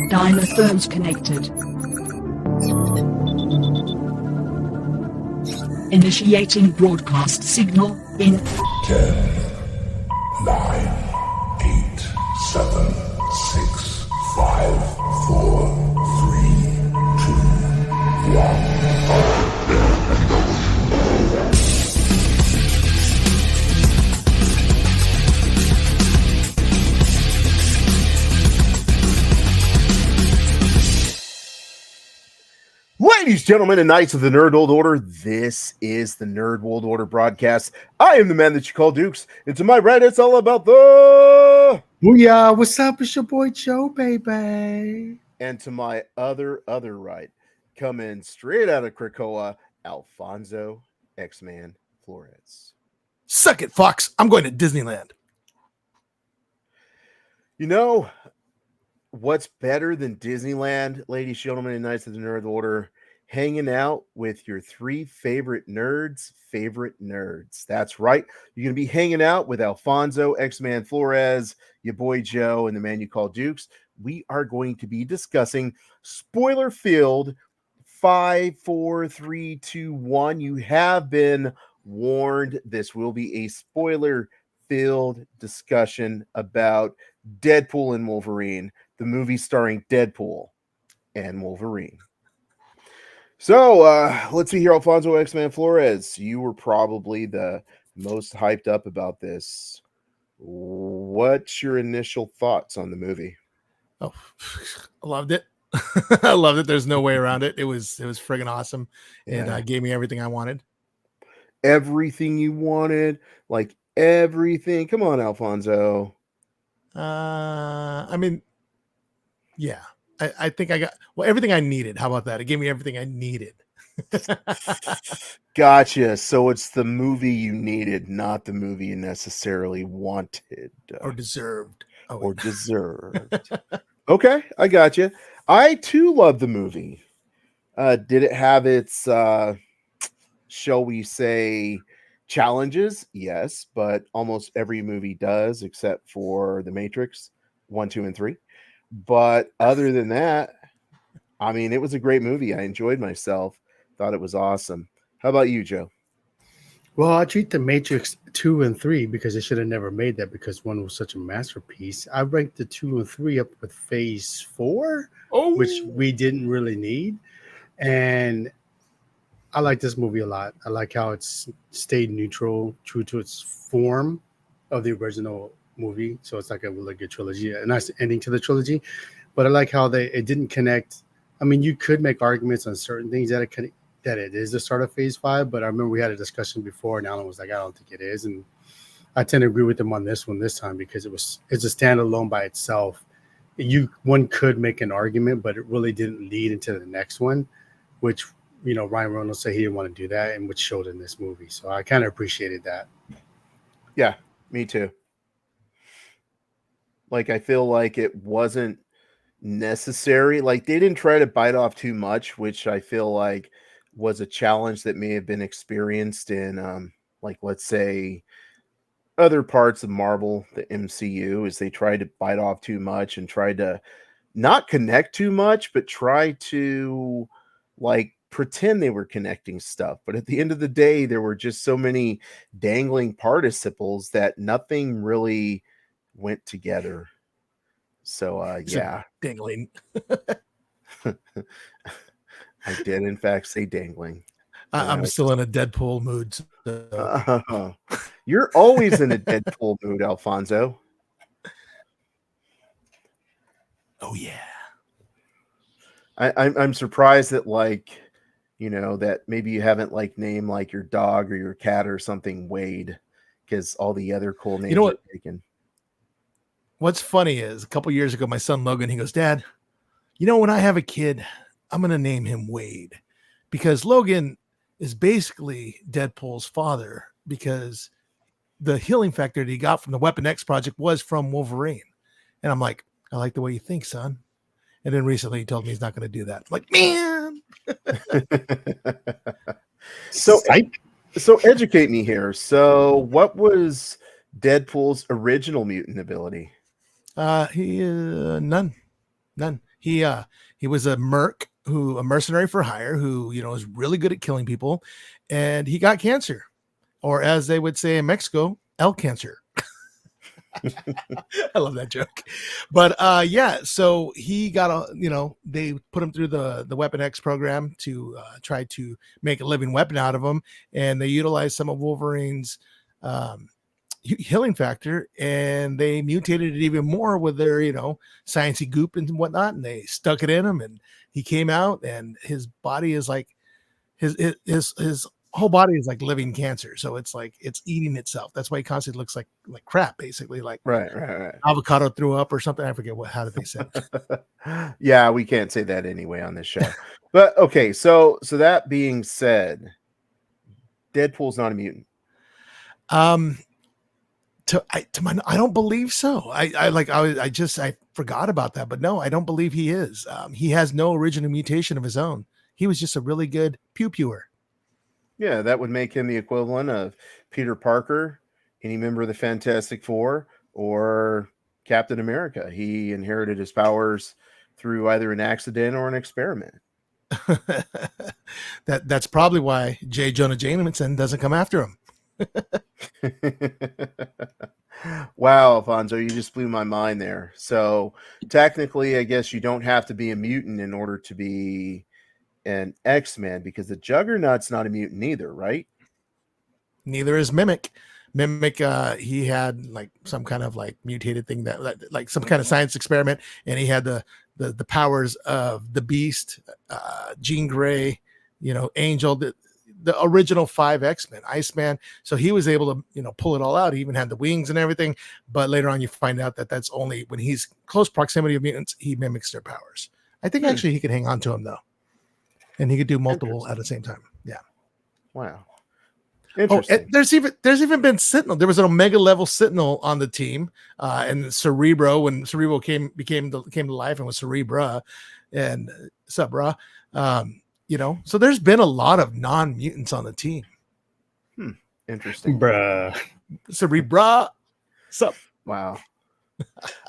Dinosaurs connected. Initiating broadcast signal in 10, 9, 8, 7, 6, 5, 4, 3, 2, 1. Ladies, gentlemen, and knights of the Nerd World Order, this is the Nerd World Order broadcast. I am the man that you call Dukes, and to my right, it's all about the... Booyah, what's up? It's your boy Joe, baby. And to my other right, coming straight out of Krakoa, Alfonso X-Man Flores. Suck it, Fox. I'm going to Disneyland. You know, what's better than Disneyland, ladies, gentlemen, and knights of the Nerd Order? Hanging out with your three favorite nerds. That's right. You're going to be hanging out with Alfonso X-Man Flores, your boy Joe, and the man you call Dukes. We are going to be discussing spoiler filled 5, 4, 3, 2, 1. You have been warned. This will be a spoiler filled discussion about Deadpool and Wolverine, the movie starring Deadpool and Wolverine. So let's see here, Alfonso X-Man Flores. You were probably the most hyped up about this. What's your initial thoughts on the movie? Oh, I loved it. I loved it. There's no way around it. It was friggin' awesome, and gave me everything I wanted. Everything you wanted, like everything. Come on, Alfonso. I mean, yeah. I think I got everything I needed. How about that? It gave me everything I needed. Gotcha. So it's the movie you needed, not the movie you necessarily wanted or deserved. Okay, I got you. I too love the movie. Did it have its, shall we say, challenges? Yes, but almost every movie does, except for The Matrix 1, 2, and 3. But other than that, I mean, it was a great movie. I enjoyed myself. Thought it was awesome. How about you, Joe? Well, I treat The Matrix 2 and 3 because they should have never made that because one was such a masterpiece. I ranked the 2 and 3 up with Phase 4, which we didn't really need. And I like this movie a lot. I like how it's stayed neutral, true to its form of the original movie. So it's like a really good trilogy, a nice ending to the trilogy. But I like how it didn't connect. I mean, you could make arguments on certain things that it is the start of Phase 5, but I remember we had a discussion before, and Alan was like, I don't think it is. And I tend to agree with him on this one this time because it's a standalone by itself. One could make an argument, but it really didn't lead into the next one, which, you know, Ryan Reynolds said he didn't want to do that, and which showed in this movie. So I kind of appreciated that. Yeah, me too. Like, I feel like it wasn't necessary. Like, they didn't try to bite off too much, which I feel like was a challenge that may have been experienced in, like, let's say, other parts of Marvel, the MCU, is they tried to bite off too much and tried to not connect too much, but try to, like, pretend they were connecting stuff. But at the end of the day, there were just so many dangling participles that nothing really went together. So yeah, dangling. I did in fact say dangling. I'm still in a Deadpool mood. So. You're always in a Deadpool mood, Alfonso. Oh yeah. I'm surprised that, like, you know, that maybe you haven't like named like your dog or your cat or something Wade, because all the other cool names are taken. What's funny is a couple years ago, my son Logan, he goes, Dad, you know, when I have a kid, I'm going to name him Wade, because Logan is basically Deadpool's father, because the healing factor that he got from the Weapon X project was from Wolverine. And I'm like, I like the way you think, son. And then recently he told me he's not going to do that. I'm like, man. So educate me here. So what was Deadpool's original mutant ability? He none. He was a mercenary for hire who, is really good at killing people, and he got cancer, or as they would say in Mexico, el cancer. I love that joke. But so he got they put him through the Weapon X program to try to make a living weapon out of him, and they utilized some of Wolverine's healing factor, and they mutated it even more with their sciencey goop and whatnot, and they stuck it in him, and he came out, and his body is like his whole body is like living cancer, so it's like it's eating itself. That's why he constantly looks like crap, basically, like Right. avocado threw up or something. I forget how did they say it. Yeah, we can't say that anyway on this show. But okay, so that being said, Deadpool's not a mutant. I don't believe so. I forgot about that, but no, I don't believe he is. He has no original mutation of his own. He was just a really good pew-pewer. Yeah, that would make him the equivalent of Peter Parker, any member of the Fantastic Four, or Captain America. He inherited his powers through either an accident or an experiment. That's probably why J. Jonah Jameson doesn't come after him. Wow, Alfonso, you just blew my mind there. So technically, I guess you don't have to be a mutant in order to be an X-Men, because the Juggernaut's not a mutant either, right? Neither is Mimic. He had like some kind of like mutated thing that like some kind of science experiment, and he had the powers of the Beast, Jean Grey, Angel, the original 5 X-Men, Iceman. So he was able to pull it all out. He even had the wings and everything. But later on, you find out that that's only when he's close proximity of mutants, he mimics their powers. I think actually he could hang on to them though, and he could do multiple at the same time. Yeah. Wow. Interesting. There's even been Sentinel. There was an Omega level Sentinel on the team, and Cerebro, when Cerebro came to life, and was Cerebra and Subra. So there's been a lot of non-mutants on the team. Interesting. Bruh. Cerebra. Sup. Wow.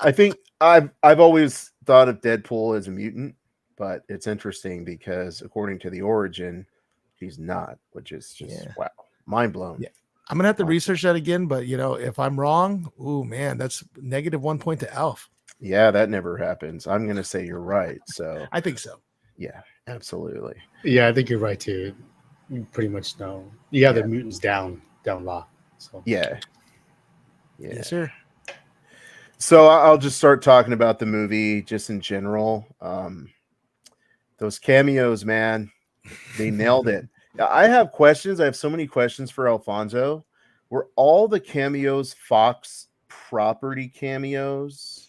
I think I've always thought of Deadpool as a mutant, but it's interesting because according to the origin, he's not, which is just wow. Mind blown. Yeah. I'm gonna have to research that again, but if I'm wrong, oh man, that's -1 point to Alf. Yeah, that never happens. I'm gonna say you're right. So I think so. Yeah, absolutely. Yeah, I think you're right too. You pretty much know. You got the mutants down low. So yeah. Yes, sir. So I'll just start talking about the movie just in general. Those cameos, man, they nailed it. I have questions. I have so many questions for Alfonso. Were all the cameos Fox property cameos?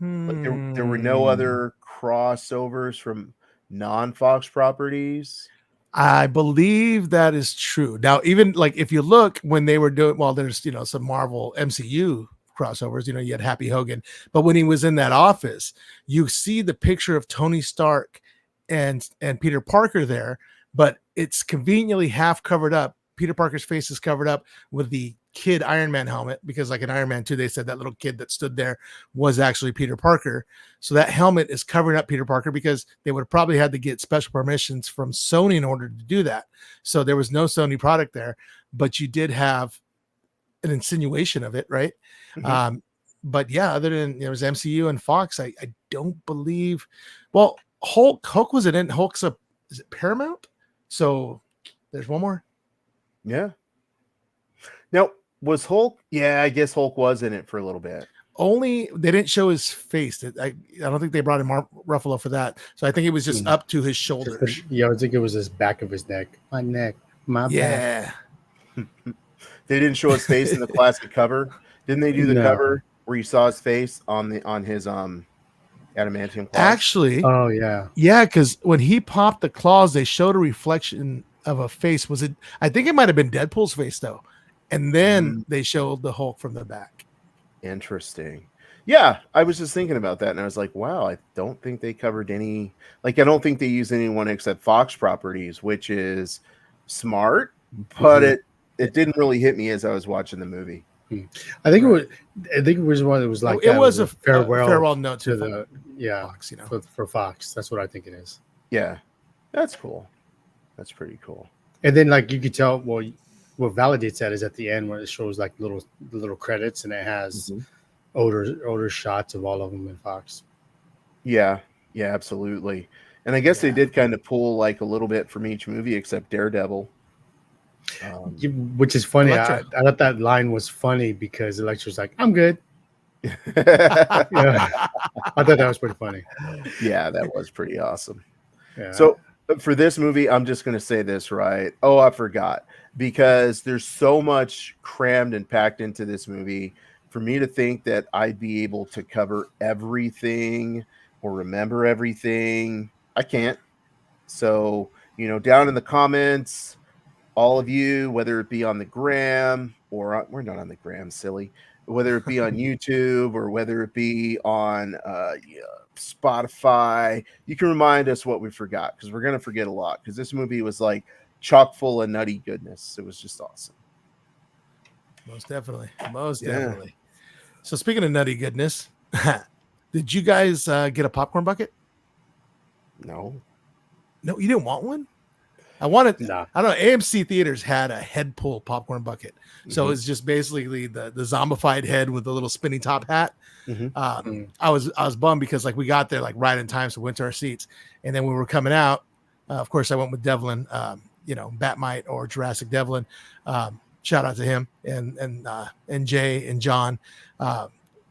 Like there were no other crossovers from non-Fox properties? I believe that is true. Now, even like if you look when they were doing, there's some Marvel MCU crossovers. You had Happy Hogan, but when he was in that office, you see the picture of Tony Stark and Peter Parker there, but it's conveniently half covered up. Peter Parker's face is covered up with the kid Iron Man helmet, because like in Iron Man 2, they said that little kid that stood there was actually Peter Parker. So that helmet is covering up Peter Parker, because they would have probably had to get special permissions from Sony in order to do that. So there was no Sony product there, but you did have an insinuation of it, right? Mm-hmm. But yeah, other than it was MCU and Fox, I don't believe. Well, Hulk was in. Hulk's is it Paramount? So there's one more. Yeah. Now, was Hulk? Yeah, I guess Hulk was in it for a little bit. Only they didn't show his face. I don't think they brought in Mark Ruffalo for that. So I think it was just up to his shoulders. Yeah, I think it was his back of his neck. My neck. My back. They didn't show his face in the classic cover. Didn't they do the cover where you saw his face on his adamantium claws? Actually, oh yeah. Yeah, because when he popped the claws, they showed a reflection of a face. Was it? I think it might have been Deadpool's face though. And then they showed the Hulk from the back. Interesting. Yeah, I was just thinking about that, and I was like, wow, I don't think they covered any. Like, I don't think they used anyone except Fox properties, which is smart, but it didn't really hit me as I was watching the movie. I think it was. I think it was one that was like it that. was a farewell note to to the Fox, you know. for Fox. That's what I think it is. Yeah, that's cool. That's pretty cool. And then like you could tell. Well, what validates that is at the end when it shows like little credits and it has Mhm. older shots of all of them in Fox. Yeah, yeah, absolutely. And I guess they did kind of pull like a little bit from each movie except Daredevil. Which is funny. I Elektra. thought that line was funny because Electra's like, "I'm good." yeah, I thought that was pretty funny. that was pretty awesome. Yeah. So for this movie, I'm just going to say this, right? Oh, I forgot, because there's so much crammed and packed into this movie. For me to think that I'd be able to cover everything or remember everything, I can't. So, down in the comments, all of you, whether it be on the gram we're not on the gram, silly, whether it be on YouTube or whether it be on Spotify, you can remind us what we forgot, because we're going to forget a lot, because this movie was like chock full of nutty goodness. It was just awesome. Most definitely. Definitely. So speaking of nutty goodness, did you guys get a popcorn bucket? No, you didn't want one? I wanted. No. I don't know. AMC theaters had a head pull popcorn bucket, so it's just basically the zombified head with the little spinny top hat. I was bummed because like we got there like right in time, so we went to our seats, and then when we were coming out, of course I went with Devlin, Batmite or Jurassic Devlin. Shout out to him and Jay and John.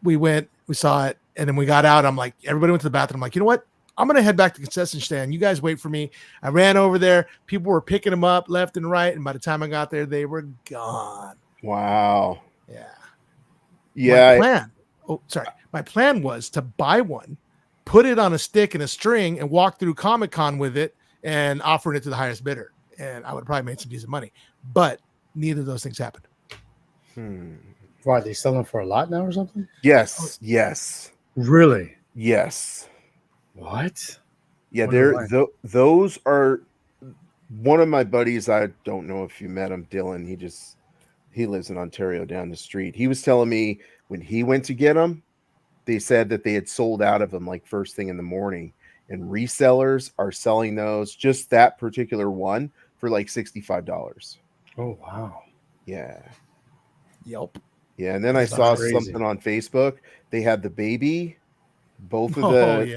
We saw it, and then we got out. I'm like, everybody went to the bathroom. I'm like, you know what? I'm going to head back to the concession stand. You guys wait for me. I ran over there. People were picking them up left and right. And by the time I got there, they were gone. wow. Yeah. Yeah. My plan was to buy one, put it on a stick and a string, and walk through Comic-Con with it and offering it to the highest bidder. And I would have probably made some decent money. But neither of those things happened. Why, they sell them for a lot now or something? Yes. Yes. Really? Yes. What? Yeah, those are one of my buddies. I don't know if you met him, Dylan. He lives in Ontario down the street. He was telling me when he went to get them, they said that they had sold out of them like first thing in the morning, and resellers are selling those, just that particular one, for like $65. Oh wow. Yeah. Yep. Yeah, and then I saw something on Facebook. They had the baby. Both of the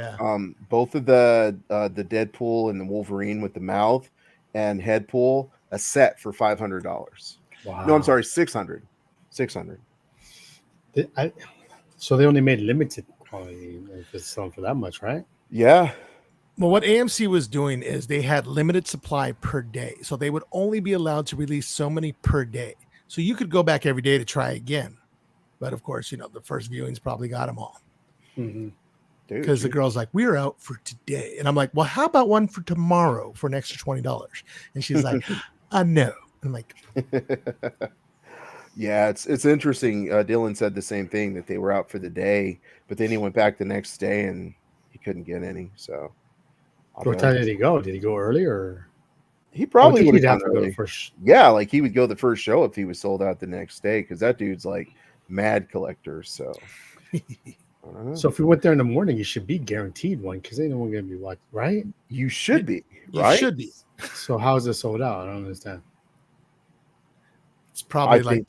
Deadpool and the Wolverine with the mouth and head pull, a set for $500. Wow. No, I'm sorry, 600. 600. So they only made limited quantity if it's selling for that much, right? Yeah. Well, what AMC was doing is they had limited supply per day. So they would only be allowed to release so many per day. So you could go back every day to try again. But of course, the first viewings probably got them all. Mm-hmm. Because the girl's like, we're out for today. And I'm like, well, how about one for tomorrow for an extra $20? And she's like, I know. I'm like, yeah, it's interesting. Dylan said the same thing, that they were out for the day, but then he went back the next day and he couldn't get any. So what time did he go? Did he go early or? He probably would have to go to first. Yeah, like he would go the first show if he was sold out the next day, because that dude's like mad collector. So So if you went there in the morning, you should be guaranteed one, because ain't no one gonna be watching, right? You should be, right? You should be. So how is it sold out? I don't understand. It's probably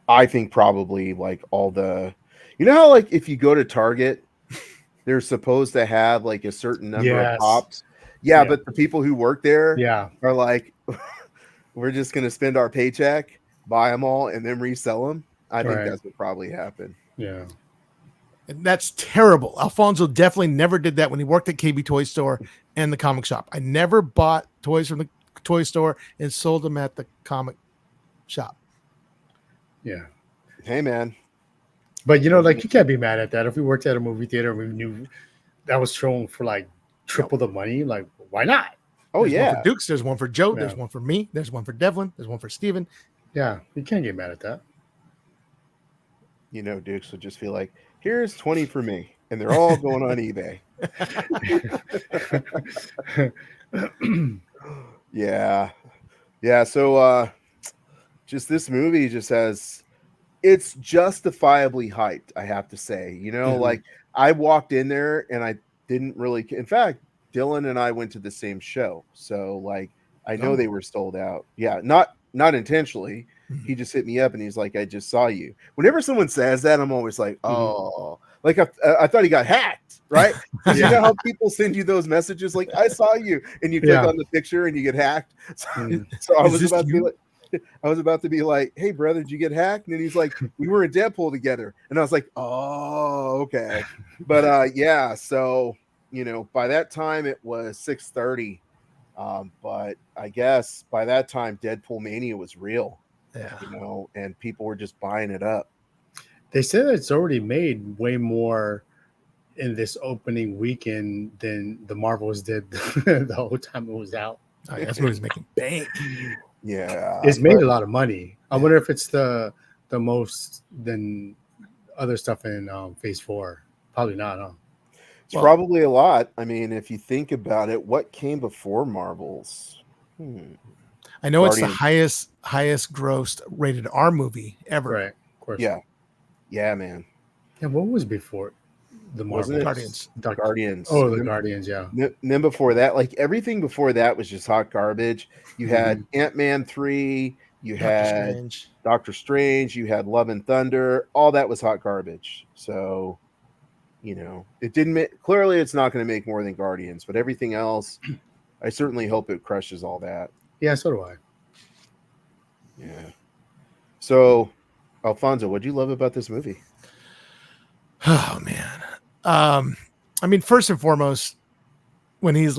I think probably like all the, how like if you go to Target, they're supposed to have like a certain number of pops. Yeah, but the people who work there are like, we're just gonna spend our paycheck, buy them all, and then resell them. I think that's what probably happened. Yeah. And that's terrible. Alfonso definitely never did that when he worked at KB Toy Store and the comic shop. I never bought toys from the toy store and sold them at the comic shop. Yeah. Hey, man. But like, you can't be mad at that. If we worked at a movie theater and we knew that was shown for like triple the money, like, why not? Oh, there's one for Dukes, there's one for Joe, Yeah. there's one for me, there's one for Devlin, there's one for Steven. Yeah, you can't get mad at that. Dukes would just feel like, here's 20 for me, and they're all going on eBay. Yeah. So just this movie just has, it's justifiably hyped, I have to say. Like I walked in there and I didn't really, in fact, Dylan and I went to the same show. So like I know they were sold out. Yeah, not intentionally. He just hit me up and he's like, I just saw you. Whenever someone says that, I'm always like, oh, like I thought he got hacked, right? Because you know how people send you those messages like, I saw you, and you click on the picture and you get hacked. So I was about to be like, hey brother, did you get hacked? And then he's like, we were in Deadpool together. And I was like, oh, okay. But yeah, so by that time it was 6:30. But I guess by that time Deadpool Mania was real. Yeah. And people were just buying it up. They said it's already made way more in this opening weekend than the Marvels did the whole time it was out. Oh, yeah, this movie's making bank. Yeah, it's made a lot of money. I wonder if it's the most than other stuff in Phase 4. Probably not, huh? It's probably a lot. I mean, if you think about it, what came before Marvels? I know Guardians. It's the highest grossed rated R movie ever. Right, of course. Yeah, man. Yeah, what was before the Marvel? Guardians? Guardians. Oh, the Guardians. Yeah. Then before that, like everything before that was just hot garbage. You had Ant-Man 3. You had Doctor Strange. You had Love and Thunder. All that was hot garbage. So, it didn't. Clearly, it's not going to make more than Guardians. But everything else, I certainly hope it crushes all that. Yeah, so do I. Yeah. So, Alfonso, what do you love about this movie? Oh man. I mean, first and foremost, when he's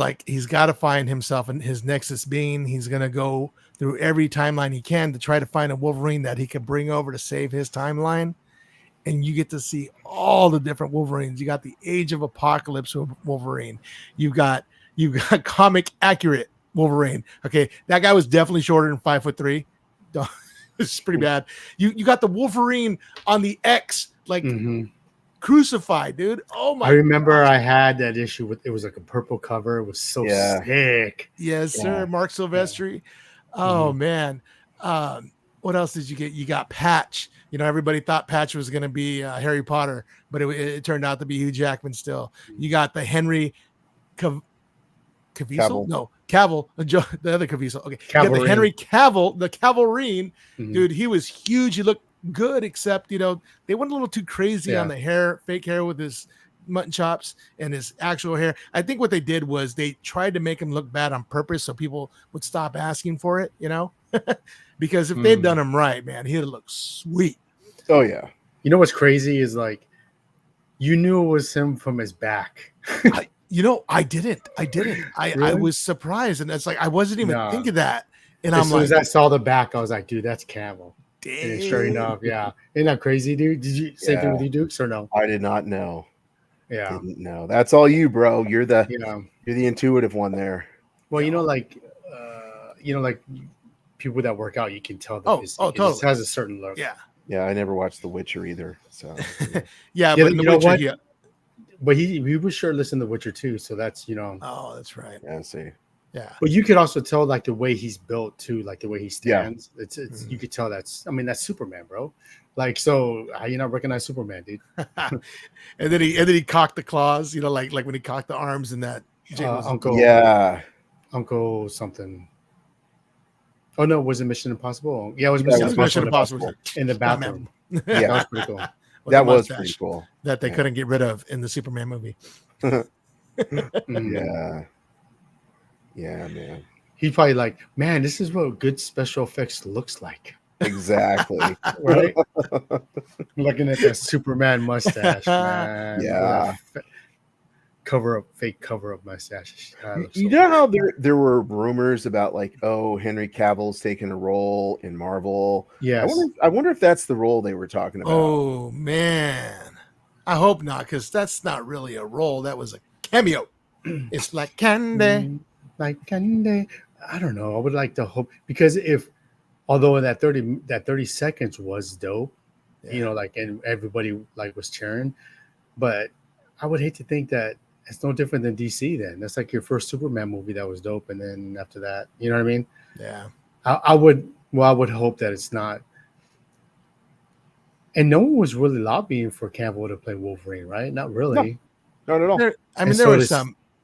got to find himself and his nexus being, he's going to go through every timeline he can to try to find a Wolverine that he could bring over to save his timeline. And you get to see all the different Wolverines. You got the Age of Apocalypse Wolverine. You've got comic accurate Wolverine. Okay. That guy was definitely shorter than 5'3". It's pretty bad. You got the Wolverine on the X, crucified, dude. Oh my! I remember I had that issue with, it was like a purple cover. It was so sick. Yes, sir. Mark Silvestri. Oh man. What else did you get? You got Patch. Everybody thought Patch was going to be Harry Potter, but it turned out to be Hugh Jackman still. You got the Henry Caviezel? No, Cavill, the other Caviezel. Okay. You got the Henry Cavill, the Cavalrine. Dude, he was huge. He looked good, except, they went a little too crazy on the hair, fake hair with his mutton chops and his actual hair. I think what they did was they tried to make him look bad on purpose so people would stop asking for it, because if they'd done him right, man, he'd look sweet. Oh yeah. You know what's crazy is you knew it was him from his back. I didn't. Really? I was surprised, and it's like I wasn't even thinking that. And as soon as I saw the back, I was like, dude, that's Cavill. Dang. Sure enough, yeah. Isn't that crazy, dude? Did you same thing with you, Dukes, or no? I did not know. Yeah. Didn't know. That's all you, bro. You're the intuitive one there. Well, like people that work out, you can tell that totally. It has a certain look. Yeah. Yeah, I never watched The Witcher either. So yeah, but The Witcher, what? But he was shirtless in The Witcher too, so that's Oh, that's right. Yeah, see. Yeah. But you could also tell the way he's built too, the way he stands. Yeah. It's you could tell that's Superman, bro. So how you not recognize Superman, dude? and then he cocked the claws, like when he cocked the arms in that Uncle. Yeah. Uncle something. Oh no, was it Mission Impossible? Yeah, it was Mission Impossible in the bathroom. Yeah, that was pretty cool. That was pretty cool. That they couldn't get rid of in the Superman movie. Yeah, man. He probably man, this is what good special effects looks like. Exactly. Right? Looking at that Superman mustache, man. Yeah. Fake cover up mustache. You know how there were rumors about Henry Cavill's taking a role in Marvel? Yes. I wonder if that's the role they were talking about. Oh man. I hope not, because that's not really a role. That was a cameo. It's like candy. Like candy. I don't know. I would like to hope, because although that 30 seconds was dope, and everybody was cheering, but I would hate to think that it's no different than DC then. That's your first Superman movie that was dope, and then after that, you know what I mean? Yeah. I would Well, I would hope that it's not. And no one was really lobbying for Cavill to play Wolverine, right? Not really. Not at all. I mean, And so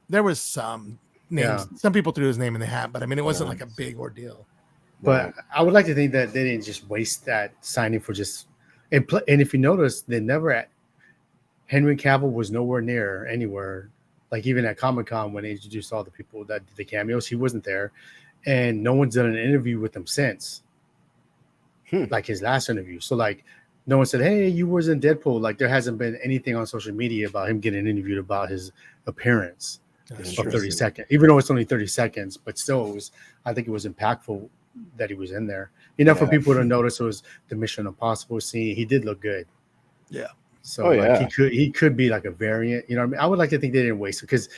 there was some names. Yeah. Some people threw his name in the hat, but I mean, it wasn't Yeah. like a big ordeal. But Right. I would like to think that they didn't just waste that signing for just and if you notice, they never Henry Cavill was nowhere near anywhere. Like even at Comic-Con when they introduced all the people that did the cameos, he wasn't there, and no one's done an interview with him since. Like his last interview. So like no one said, "Hey, you was in Deadpool." Like there hasn't been anything on social media about him getting interviewed about his appearance for 30 seconds, even though it's only 30 seconds, but still I think it was impactful that he was in there. Enough for people to notice it was the Mission Impossible scene. He did look good. Yeah. So he could be like a variant. You know what I mean? I would like to think they didn't waste it because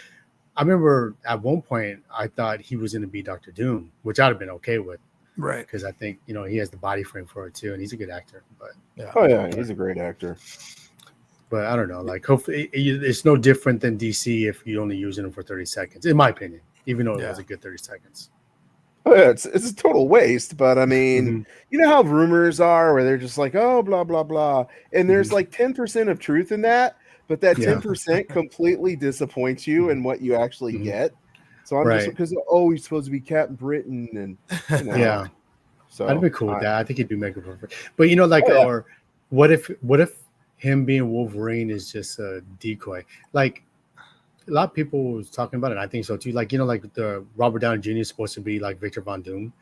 I remember at one point I thought he was going to be Dr. Doom, which I'd have been okay with. Right. Because I think, he has the body frame for it too, and he's a good actor. But He's a great actor. But I don't know. Like, hopefully, it's no different than DC if you're only using him for 30 seconds, in my opinion, even though it was a good 30 seconds. Oh, yeah, it's a total waste. But I mean, you know how rumors are where they're just like, oh, blah, blah, blah. And there's like 10% of truth in that. But that 10% completely disappoints you in what you actually get. So I'm just because he's supposed to be Captain Britain and So I'd be cool with that. I think he'd be mega perfect. But or what if him being Wolverine is just a decoy? Like a lot of people was talking about it. And I think so too. Like like the Robert Downey Jr. is supposed to be like Victor Von Doom.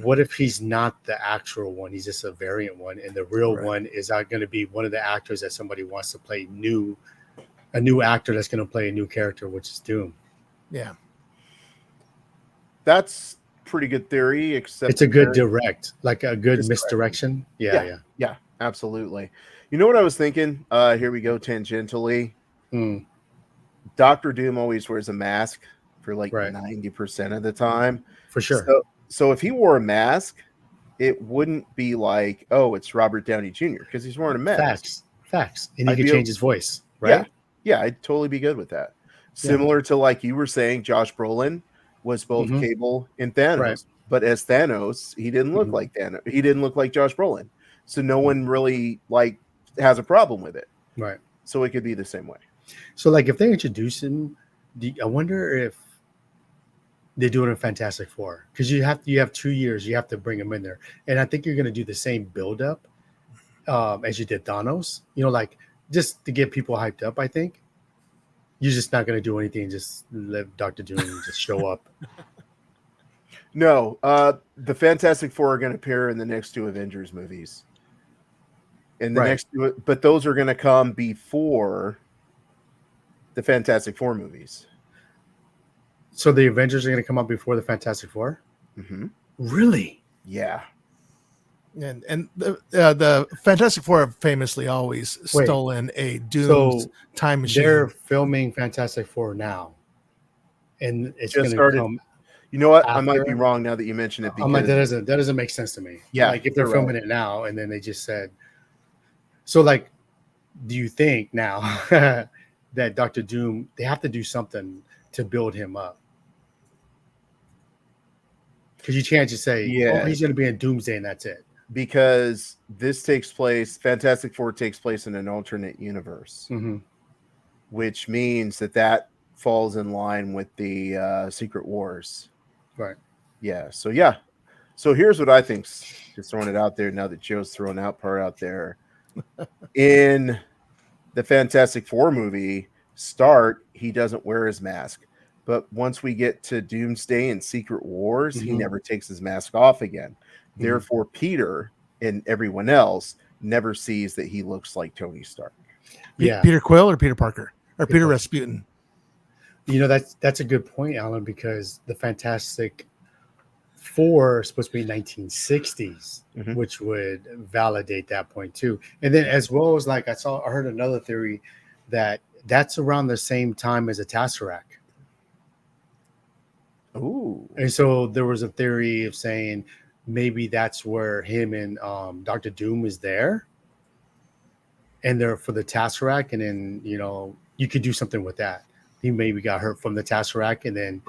What if he's not the actual one? He's just a variant one, and the real one is going to be one of the actors that somebody wants to play a new actor that's going to play a new character, which is Doom. Yeah. That's pretty good theory, except it's a good direct, like a good misdirection. Yeah, absolutely. You know what I was thinking? Here we go tangentially. Dr. Doom always wears a mask for like 90% of the time. For sure. So if he wore a mask, it wouldn't be like, oh, it's Robert Downey Jr. because he's wearing a mask. Facts. And he could change his voice, right? Yeah, I'd totally be good with that. Similar to like you were saying, Josh Brolin was both Cable and Thanos, but as Thanos, he didn't look like Thanos. He didn't look like Josh Brolin, so no one really has a problem with it. Right. So it could be the same way. So like if they introduce him, I wonder if they do it in Fantastic Four because you have 2 years, you have to bring him in there, and I think you're going to do the same build up as you did Thanos. Like just to get people hyped up. I think. You're just not going to do anything. Just let Dr. Doom just show up. No, the Fantastic Four are going to appear in the next 2 Avengers movies. And the next, but those are going to come before the Fantastic Four movies. So the Avengers are going to come up before the Fantastic Four? Mm-hmm. Really? Yeah. And the Fantastic Four have famously always stolen a Doom's time machine. They're filming Fantastic Four now, and it's going to come. You know what? I might be wrong now that you mention it. Because that doesn't make sense to me. Yeah, like if they're filming it now, and then they just said, so like, do you think now that Dr. Doom they have to do something to build him up? Because you can't just say, "Oh, he's going to be in Doomsday," and that's it. Because Fantastic Four takes place in an alternate universe, which means that falls in line with the Secret Wars. Right. Yeah. So here's what I think. Just throwing it out there now that Joe's throwing part out there. In the Fantastic Four movie, he doesn't wear his mask. But once we get to Doomsday and Secret Wars, he never takes his mask off again. Therefore, Peter and everyone else never sees that he looks like Tony Stark. Yeah. Peter Quill or Peter Parker or Peter Rasputin. That's a good point, Alan, because the Fantastic Four is supposed to be 1960s, which would validate that point too. And then as well as I heard another theory that's around the same time as a Tesseract. Ooh. And so there was a theory of saying maybe that's where him and Dr. Doom is there. And they're for the Tesseract. And then, you could do something with that. He maybe got hurt from the Tesseract. And then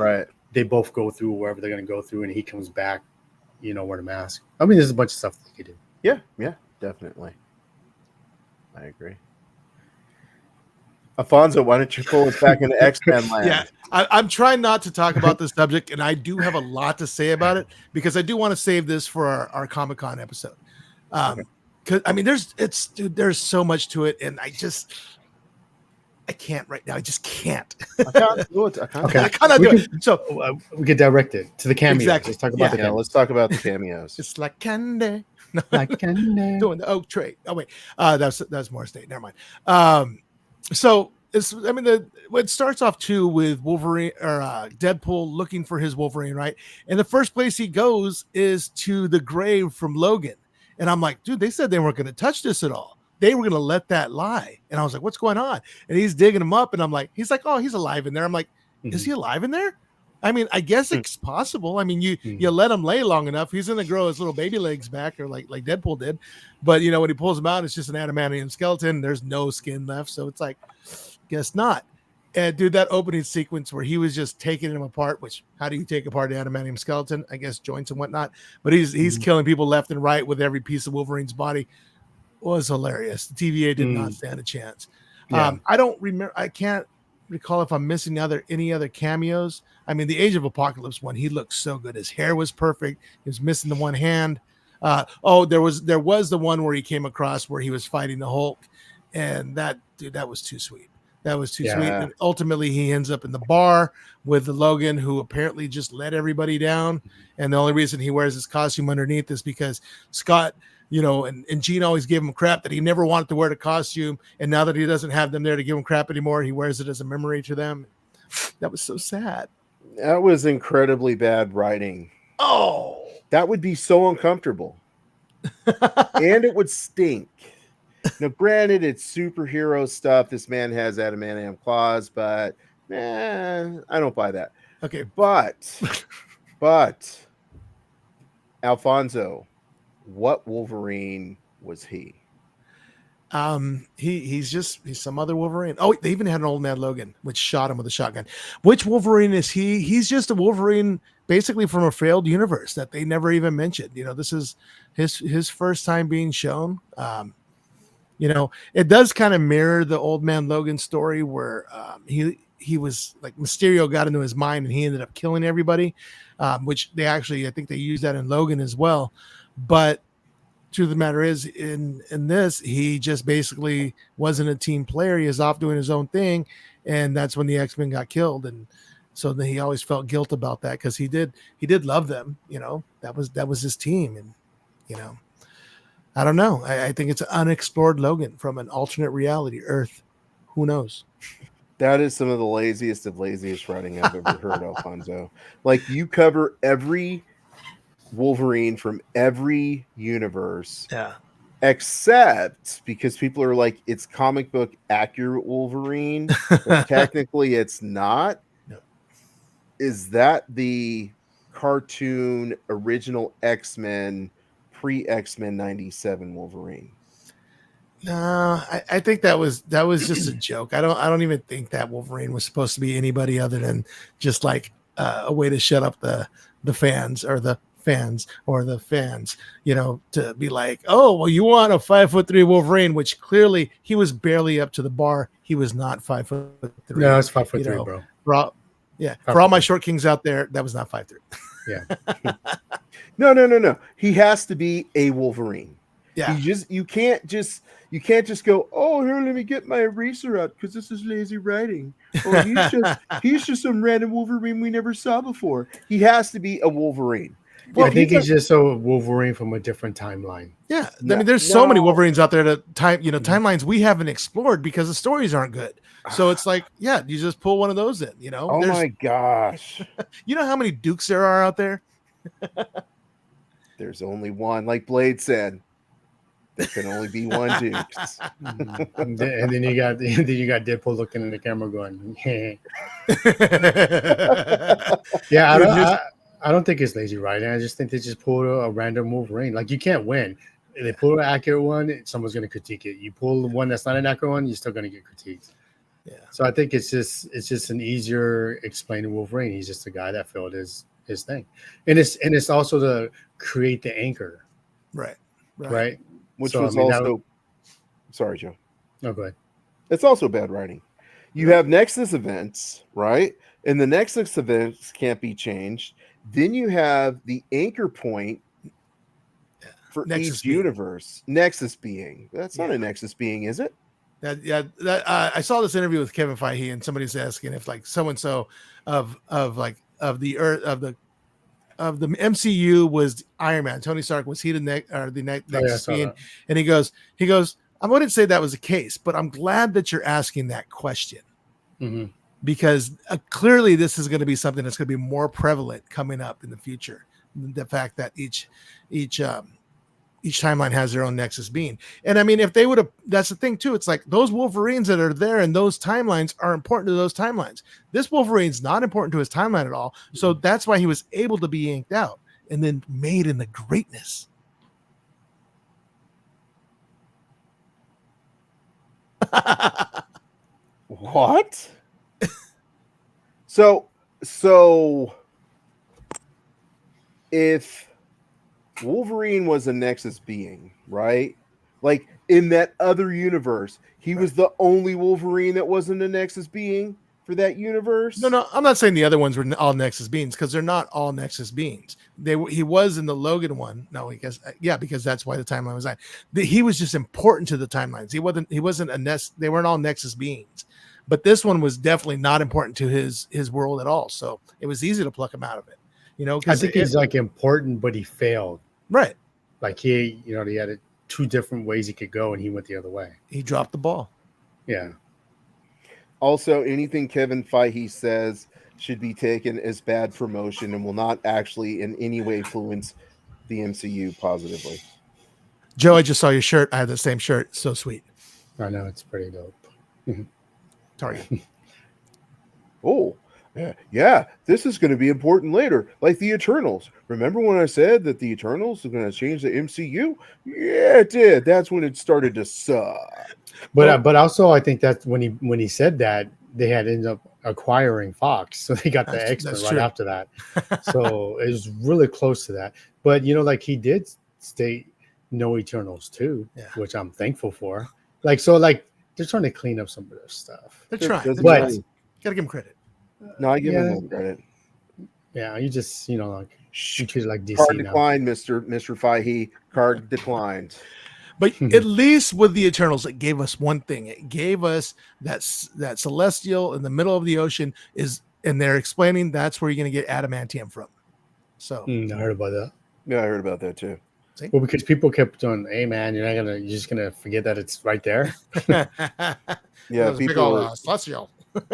they both go through wherever they're going to go through. And he comes back wear the mask. I mean, there's a bunch of stuff they could do. Yeah, definitely. I agree. Alfonso, why don't you pull us back into X-Men land? Yeah, I'm trying not to talk about this subject, and I do have a lot to say about it because I do want to save this for our Comic-Con episode. Because I mean, there's so much to it, and I can't right now. I just can't. I can't do it. I cannot do it. So we could direct it to the cameos. Exactly. Let's talk about the cameos. Let's talk about the cameos. it's like candy. Like candy. Doing the oak tree. Oh wait, that's Morris Day. Never mind. So it starts off too with Wolverine or Deadpool looking for his Wolverine, right? And the first place he goes is to the grave from Logan. And I'm like, dude, they said they weren't going to touch this at all. They were going to let that lie. And I was like, what's going on? And he's digging him up. And I'm like, he's like, oh, he's alive in there. I'm like, is he alive in there? I mean, I guess it's possible. I mean, you let him lay long enough, he's going to grow his little baby legs back, or like Deadpool did. But when he pulls him out, it's just an adamantium skeleton. There's no skin left, so it's like, guess not. And dude, that opening sequence where he was just taking him apart. Which, how do you take apart the adamantium skeleton? I guess joints and whatnot. But he's killing people left and right with every piece of Wolverine's body. Was hilarious. The TVA did not stand a chance. Yeah. I don't remember. I can't recall if I'm missing any other cameos. I mean, the Age of Apocalypse one, he looked so good. His hair was perfect. He was missing the one hand. There was the one where he came across where he was fighting the Hulk, and that was too sweet. That was too sweet. And ultimately, he ends up in the bar with the Logan, who apparently just let everybody down. And the only reason he wears his costume underneath is because Scott, and Gene always gave him crap that he never wanted to wear the costume. And now that he doesn't have them there to give him crap anymore, he wears it as a memory to them. That was so sad. That was incredibly bad writing. Oh, that would be so uncomfortable. And it would stink. Now, granted, it's superhero stuff. This man has adamantium claws, but I don't buy that. Okay. But Alfonso, what Wolverine was he? He's some other Wolverine. Oh, they even had an old man Logan, which shot him with a shotgun. Which Wolverine is he? He's just a Wolverine, basically from a failed universe that they never even mentioned. This is his first time being shown. It does kind of mirror the old man Logan story where he was like Mysterio got into his mind and he ended up killing everybody, which I think they used that in Logan as well. But truth of the matter is, in this, he just basically wasn't a team player. He was off doing his own thing, and that's when the X-Men got killed. And so then he always felt guilt about that because he did love them. That was his team, and I don't know. I think it's an unexplored Logan from an alternate reality Earth. Who knows? That is some of the laziest of laziest writing I've ever heard, Alfonso. Like, you cover every Wolverine from every universe, except because people are like, it's comic book accurate Wolverine, but technically it's not. No. Is that the cartoon original X-Men, pre-X-Men 97 Wolverine? No, I think that was just a joke. I don't even think that Wolverine was supposed to be anybody other than just like a way to shut up the fans or the fans, to be like, oh, well, you want a 5'3" Wolverine, which clearly he was barely up to the bar. He was not 5'3". No, it's 5'3", bro. For all my short kings out there, that was not 5'3". Yeah. No. He has to be a Wolverine. Yeah. You can't just go, oh, here, let me get my eraser out because this is lazy writing. Or he's just some random Wolverine we never saw before. He has to be a Wolverine. Well, I think he's just a Wolverine from a different timeline. Yeah, I mean, there's so many Wolverines out there that timelines we haven't explored because the stories aren't good. So it's like, you just pull one of those in. Oh my gosh! You know how many Dukes there are out there? There's only one, like Blade said. There can only be one Dukes. And then you got Deadpool looking in the camera going, yeah. I don't think it's lazy writing. I just think they just pulled a random Wolverine. Like, you can't win. If they pull an accurate one, someone's going to critique it. You pull one that's not an accurate one, you're still going to get critiqued. Yeah. So I think it's just an easier explaining Wolverine. He's just a guy that failed his his thing, and it's also to create the anchor, Right. right? Which So, was I mean, that also sorry, Joe. oh, go ahead. It's also bad writing. You have Nexus events, right? And the Nexus events can't be changed. Then you have the anchor point for Nexus each being. universe. Nexus being. That's not Yeah. a Nexus being, is it? That I saw this interview with Kevin Feige, and somebody's asking if like so and so of the Earth of the MCU was Iron Man. Tony Stark, was he the I Nexus saw being? that. And he goes, I wouldn't say that was the case, but I'm glad that you're asking that question Mhm. because clearly this is going to be something that's going to be more prevalent coming up in the future. The fact that each timeline has their own Nexus being. And I mean, if they would have, that's the thing too. It's like those Wolverines that are there in those timelines are important to those timelines. This Wolverine's not important to his timeline at all. So that's why he was able to be inked out and then made into greatness. What? So if Wolverine was a Nexus being, right? Like in that other universe, he was the only Wolverine that wasn't a Nexus being for that universe. No, I'm not saying the other ones were all Nexus beings because they're not all Nexus beings. He was in the Logan one. No, I guess yeah, because that's why the timeline was that. He was just important to the timelines. He wasn't a Nexus. They weren't all Nexus beings, but this one was definitely not important to his world at all. So it was easy to pluck him out of it. You know, I think he's like important, but he failed. right. Like he had two different ways he could go, and he went the other way. He dropped the ball. Yeah. Also, anything Kevin Feige says should be taken as bad promotion and will not actually in any way influence the MCU positively. Joe, I just saw your shirt. I have the same shirt. So sweet. I know, it's pretty dope. Target. Oh, yeah, this is going to be important later, like the Eternals. Remember when I said that the Eternals are going to change the MCU? Yeah, it did. That's when it started to suck. But also, I think that when he said that, they had ended up acquiring Fox, so they got the X-Men right after that. So it was really close to that. But like he did state no Eternals too, which I'm thankful for. Like they're trying to clean up some of their stuff. They're trying. But gotta give him credit. No, I give him no credit. Yeah, you just you treat it like DC Card now. declined, Mr. Feige. Card declined. But at least with the Eternals, it gave us one thing. It gave us that Celestial in the middle of the ocean and they're explaining that's where you're going to get adamantium from. So I heard about that. Yeah, I heard about that too. See? Well, because people kept going, "Hey, man, you're just gonna forget that it's right there." Yeah, Celestial.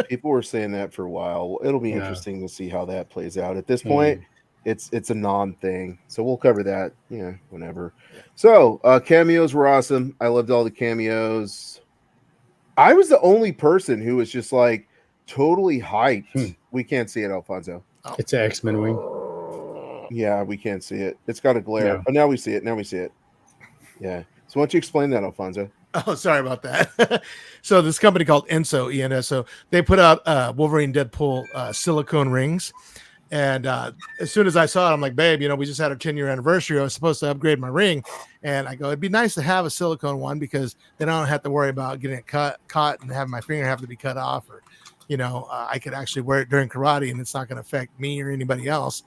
People were saying that for a while. It'll be interesting to see how that plays out. At this point, it's a non-thing. So we'll cover that, whenever. So cameos were awesome. I loved all the cameos. I was the only person who was just like totally hyped. We can't see it, Alfonso. It's an X-Men wing. Yeah, we can't see it. It's got a glare. Yeah. Oh, now we see it. Yeah. So why don't you explain that, Alfonso? Oh, sorry about that. So this company called ENSO, they put out Wolverine Deadpool silicone rings. And as soon as I saw it, I'm like, babe, we just had our 10-year anniversary. I was supposed to upgrade my ring. And I go, it'd be nice to have a silicone one because then I don't have to worry about getting it caught and having my finger have to be cut off. Or, I could actually wear it during karate and it's not going to affect me or anybody else.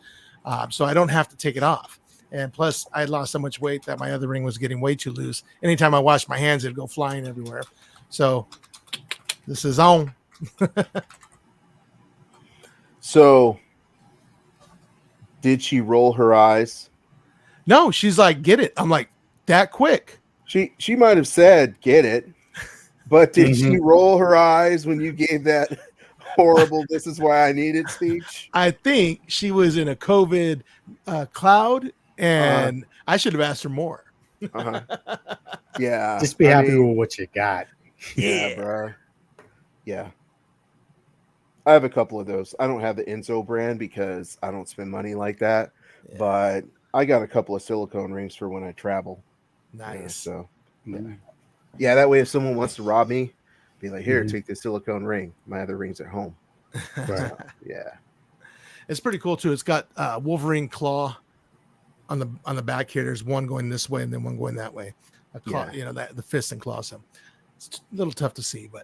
So I don't have to take it off. And plus, I had lost so much weight that my other ring was getting way too loose. Anytime I washed my hands, it'd go flying everywhere. So this is on. So did she roll her eyes? No, she's like, get it. I'm like, that quick. She might have said, get it. But did she roll her eyes when you gave that horrible, this is why I need it speech? I think she was in a COVID cloud, and I should have asked her more. Yeah. Just be happy with what you got. Yeah, bro. Yeah. I have a couple of those. I don't have the Enzo brand because I don't spend money like that. Yeah. But I got a couple of silicone rings for when I travel. Nice. So yeah, that way if someone wants to rob me, be like, here, take this silicone ring. My other ring's at home. Right. Yeah. It's pretty cool too. It's got Wolverine claw on the back here. There's one going this way and then one going that way. A claw, Yeah. you know, that the fist and claw. So it's a little tough to see, but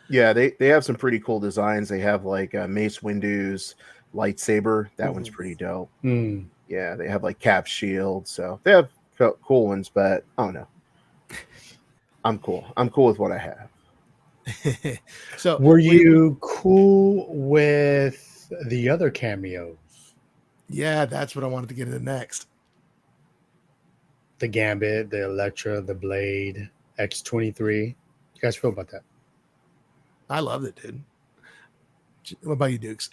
Yeah, they have some pretty cool designs. They have like Mace Windu's lightsaber. That one's pretty dope. Hmm. Yeah, they have like Cap shield. So they have cool ones, but I don't know. I'm cool. I'm cool with what I have. so Were you cool with the other cameos? Yeah, that's what I wanted to get into next. The Gambit, the Elektra, the Blade, X-23. You guys feel about that? I loved it, dude. What about you, Dukes?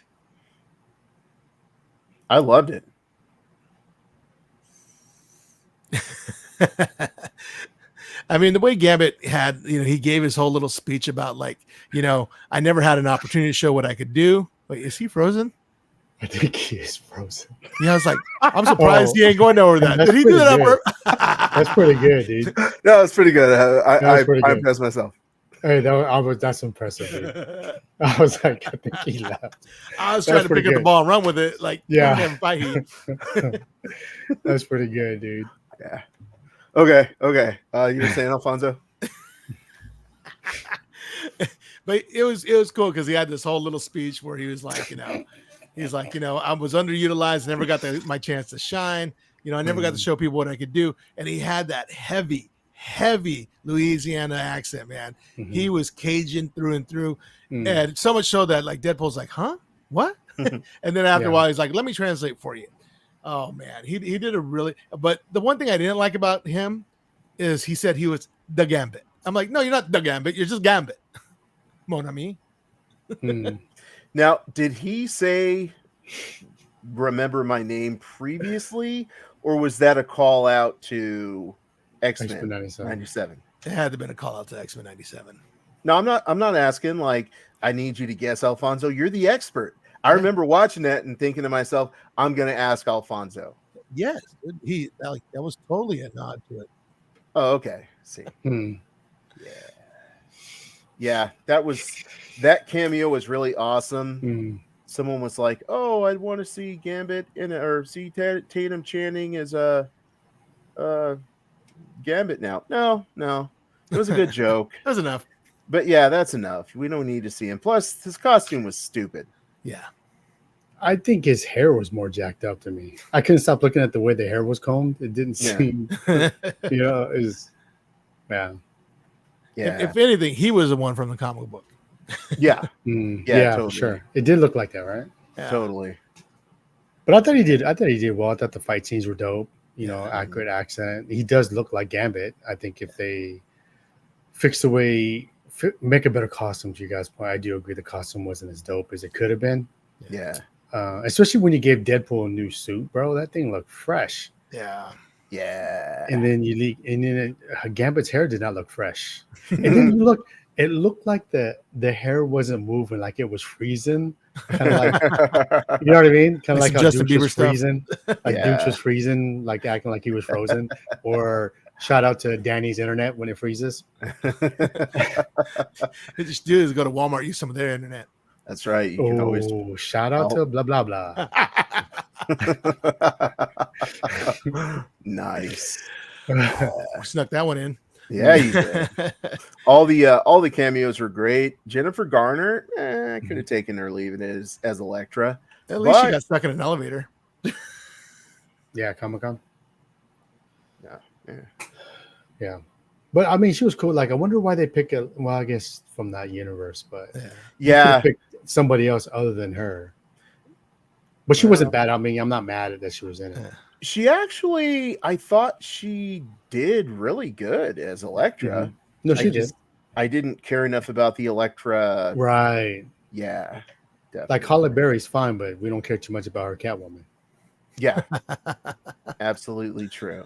I loved it. I mean, the way Gambit had, you know, he gave his whole little speech about like, you know, I never had an opportunity to show what I could do. Wait, is he frozen? I think he is frozen. Yeah, I was like, I'm surprised he ain't going nowhere with that. That's Did he do that? pretty That's pretty good, dude. No, it's pretty good. I pretty good. impressed myself. Hey, that's impressive, dude. I was like, I think he left. I was That's trying to pretty pick up the good. ball and run with it. Like, Yeah. damn fight heat. That's pretty good, dude. Yeah. Okay. You were saying, Alfonso? But it was cool because he had this whole little speech where he was like, he's like, I was underutilized, never got my chance to shine. I never got to show people what I could do. And he had that heavy Louisiana accent, man. Mhm. He was Cajun through and through. And so much so that like Deadpool's like, huh? What? And then after a while, he's like, let me translate for you. Oh man, he did a really, but the one thing I didn't like about him is he said he was the Gambit. I'm like, no, you're not the Gambit, you're just Gambit. Mon ami. Now, did he say remember my name previously, or was that a call out to X-Men 97? It had to have been a call out to X-Men 97. No, I'm not asking, like, I need you to guess, Alfonso. You're the expert. I remember watching that and thinking to myself, I'm going to ask Alfonso. Yes, that was totally a nod to it. Oh, okay. See. Yeah, that cameo was really awesome. Someone was like, "Oh, I want to see Gambit or see Tatum Channing as a Gambit now." No, it was a good joke. That was enough. But yeah, that's enough. We don't need to see him. Plus, his costume was stupid. Yeah. I think his hair was more jacked up to me. I couldn't stop looking at the way the hair was combed. It didn't seem, Yeah. If anything, he was the one from the comic book. Yeah. Yeah, totally. For sure. It did look like that, right? Yeah. Totally. But I thought he did well. I thought the fight scenes were dope. Accurate accent. He does look like Gambit. I think if they fix the way, make a better costume, to you guys' point, I do agree the costume wasn't as dope as it could have been. Yeah. Especially when you gave Deadpool a new suit, bro. That thing looked fresh. Yeah. And then Gambit's hair did not look fresh. And then it looked like the hair wasn't moving, like it was freezing. Kind of like, you know what I mean? Kind of like how Justin Dukes Bieber was freezing. Like Dukes was freezing, like acting like he was frozen. Or shout out to Danny's internet when it freezes. Just do is go to Walmart, use some of their internet. That's right. You can always shout out to blah blah blah. Nice. Snuck that one in. Yeah, you did. All the cameos were great. Jennifer Garner, I could have taken her leaving as Elektra. At least she got stuck in an elevator. Yeah, Comic-Con. Yeah. But I mean, she was cool. Like, I wonder why they pick I guess from that universe, but yeah, somebody else other than her. But she wasn't bad. I mean, I'm not mad at that she was in it. She actually, I thought she did really good as Elektra. No, she did. I didn't care enough about the Elektra. Right. Yeah. Definitely. Like Halle Berry's fine, but we don't care too much about her Catwoman. Yeah. Absolutely true.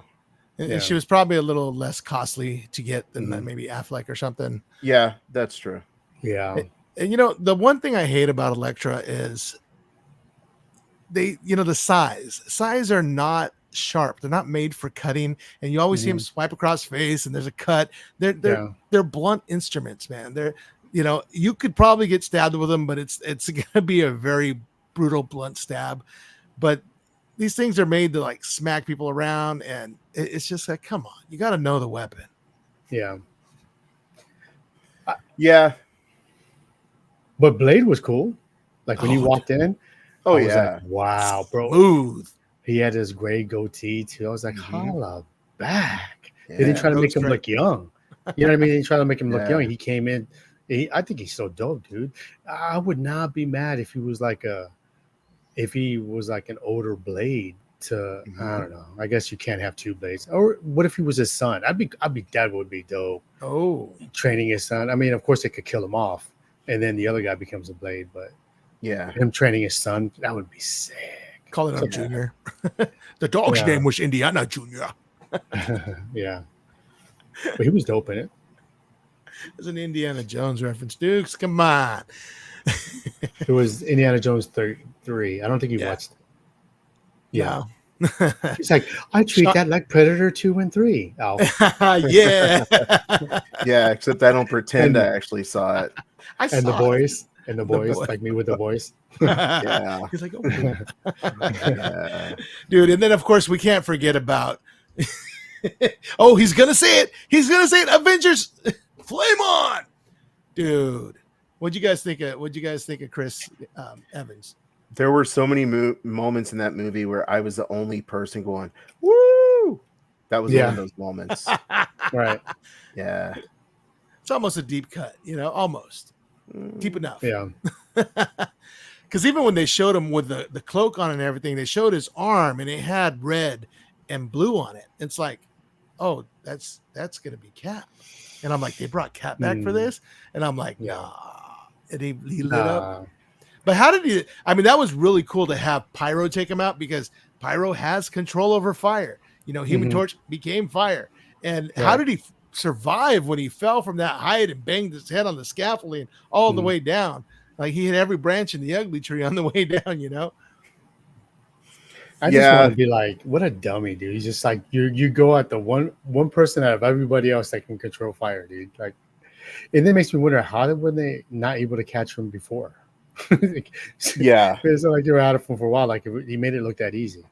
And she was probably a little less costly to get than maybe Affleck or something. Yeah, that's true. Yeah. And the one thing I hate about Elektra is the size are not sharp. They're not made for cutting. And you always see them swipe across face and there's a cut. They're blunt instruments, man. They're, you could probably get stabbed with them, but it's going to be a very brutal blunt stab, but these things are made to like smack people around, and it's just like, come on, you got to know the weapon. Yeah. Yeah. But Blade was cool. Like when he Oh, walked in, Oh, I was yeah. like, wow, bro. Smooth. He had his gray goatee too. I was like, Mhm. holla back. They Yeah. didn't try to No make him straight. look young. You know what I mean? They didn't try to make him look Yeah. young. He came in. I think he's so dope, dude. I would not be mad if he was like an older Blade. I don't know. I guess you can't have two Blades. Or what if he was his son? That would be dope. Oh, Training his son. I mean, of course they could kill him off, and then the other guy becomes a Blade. But Yeah. him training his son, that would be sick. call it up, Yeah. Junior. The dog's Yeah. name was Indiana Junior. Yeah, but he was dope in it. It's an Indiana Jones reference, Dukes. Come on. It was Indiana Jones 3. I don't think you Yeah. watched it. Yeah. No. He's like, I treat Sean- that like Predator 2 and 3. Oh, Yeah. Yeah. Except I don't pretend And- I actually saw it. I and the saw it. boys, boy. like me with the boys. Yeah. He's like, oh. Yeah. Dude, and then of course we can't forget about oh, he's gonna say it. He's gonna say it. Avengers Flame On. Dude. What'd you guys think of Chris Evans? There were so many moments in that movie where I was the only person going, woo! That was one of those moments. Right. Yeah. It's almost a deep cut, almost deep enough. Yeah. Because even when they showed him with the cloak on and everything, they showed his arm and it had red and blue on it. It's like, oh, that's gonna be Cap. And I'm like, they brought Cap back for this, and I'm like, Yeah. nah. And he lit up. But how did he? I mean, that was really cool to have Pyro take him out, because Pyro has control over fire. Human Torch became fire. And how did he survive when he fell from that height and banged his head on the scaffolding all the way down? Like he hit every branch in the ugly tree on the way down, I just want to be like, what a dummy, dude. He's just like, you go at the one person out of everybody else that can control fire, dude. Like, and that makes me wonder, how were they not able to catch him before? Yeah. It's like they were out of him for a while. Like he made it look that easy.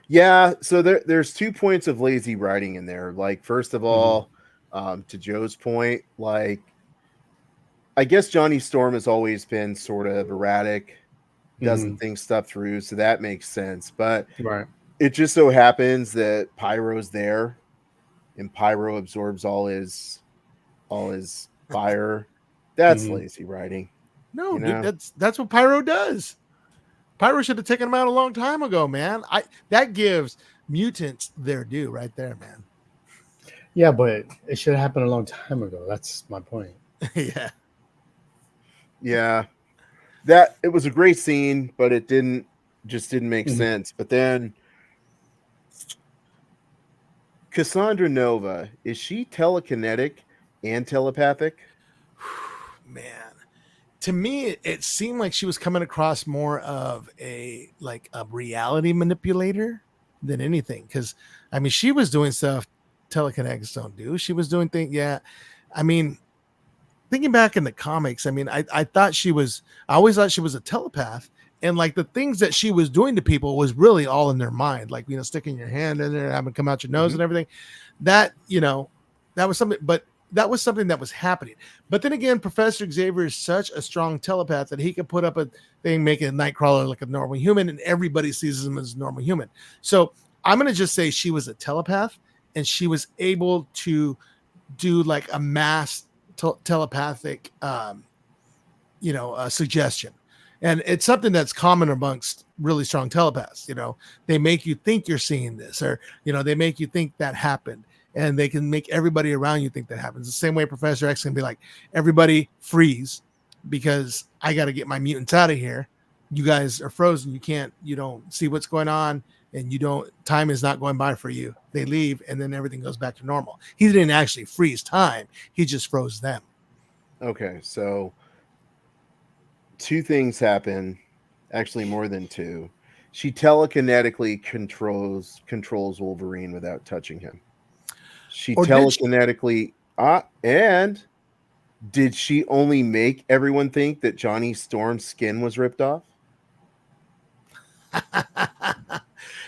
Yeah. So there's 2 points of lazy writing in there. Like, first of all, to Joe's point, like, I guess Johnny Storm has always been sort of erratic, doesn't think stuff through, so that makes sense. But Right. it just so happens that Pyro's there, and Pyro absorbs all his fire. That's lazy writing. No, dude, that's what Pyro does. Pyro should have taken him out a long time ago, man. That gives mutants their due right there, man. Yeah, but it should have happened a long time ago. That's my point. Yeah. Yeah. That it was a great scene, but it didn't make sense. But then Cassandra Nova, is she telekinetic and telepathic? Man, to me, it seemed like she was coming across more of a reality manipulator than anything. Because I mean, she was doing stuff telekinetics don't do. She was doing things. Yeah, I mean, thinking back in the comics, I mean, I always thought she was a telepath, and like the things that she was doing to people was really all in their mind, like sticking your hand in there, having it come out your nose and everything. That that was something, but that was something that was happening. But then again, Professor Xavier is such a strong telepath that he could put up a thing, make a Nightcrawler like a normal human, and everybody sees him as a normal human. So I'm going to just say she was a telepath, and she was able to do like a mass telepathic, suggestion. And it's something that's common amongst really strong telepaths. They make you think you're seeing this, or, they make you think that happened. And they can make everybody around you think that happens. The same way Professor X can be like, everybody freeze because I got to get my mutants out of here. You guys are frozen. You don't see what's going on, and time is not going by for you. They leave, and then everything goes back to normal. He didn't actually freeze time. He just froze them. Okay. So 2 things happen, actually more than 2. She telekinetically controls Wolverine without touching him. She telekinetically and Did she only make everyone think that Johnny Storm's skin was ripped off?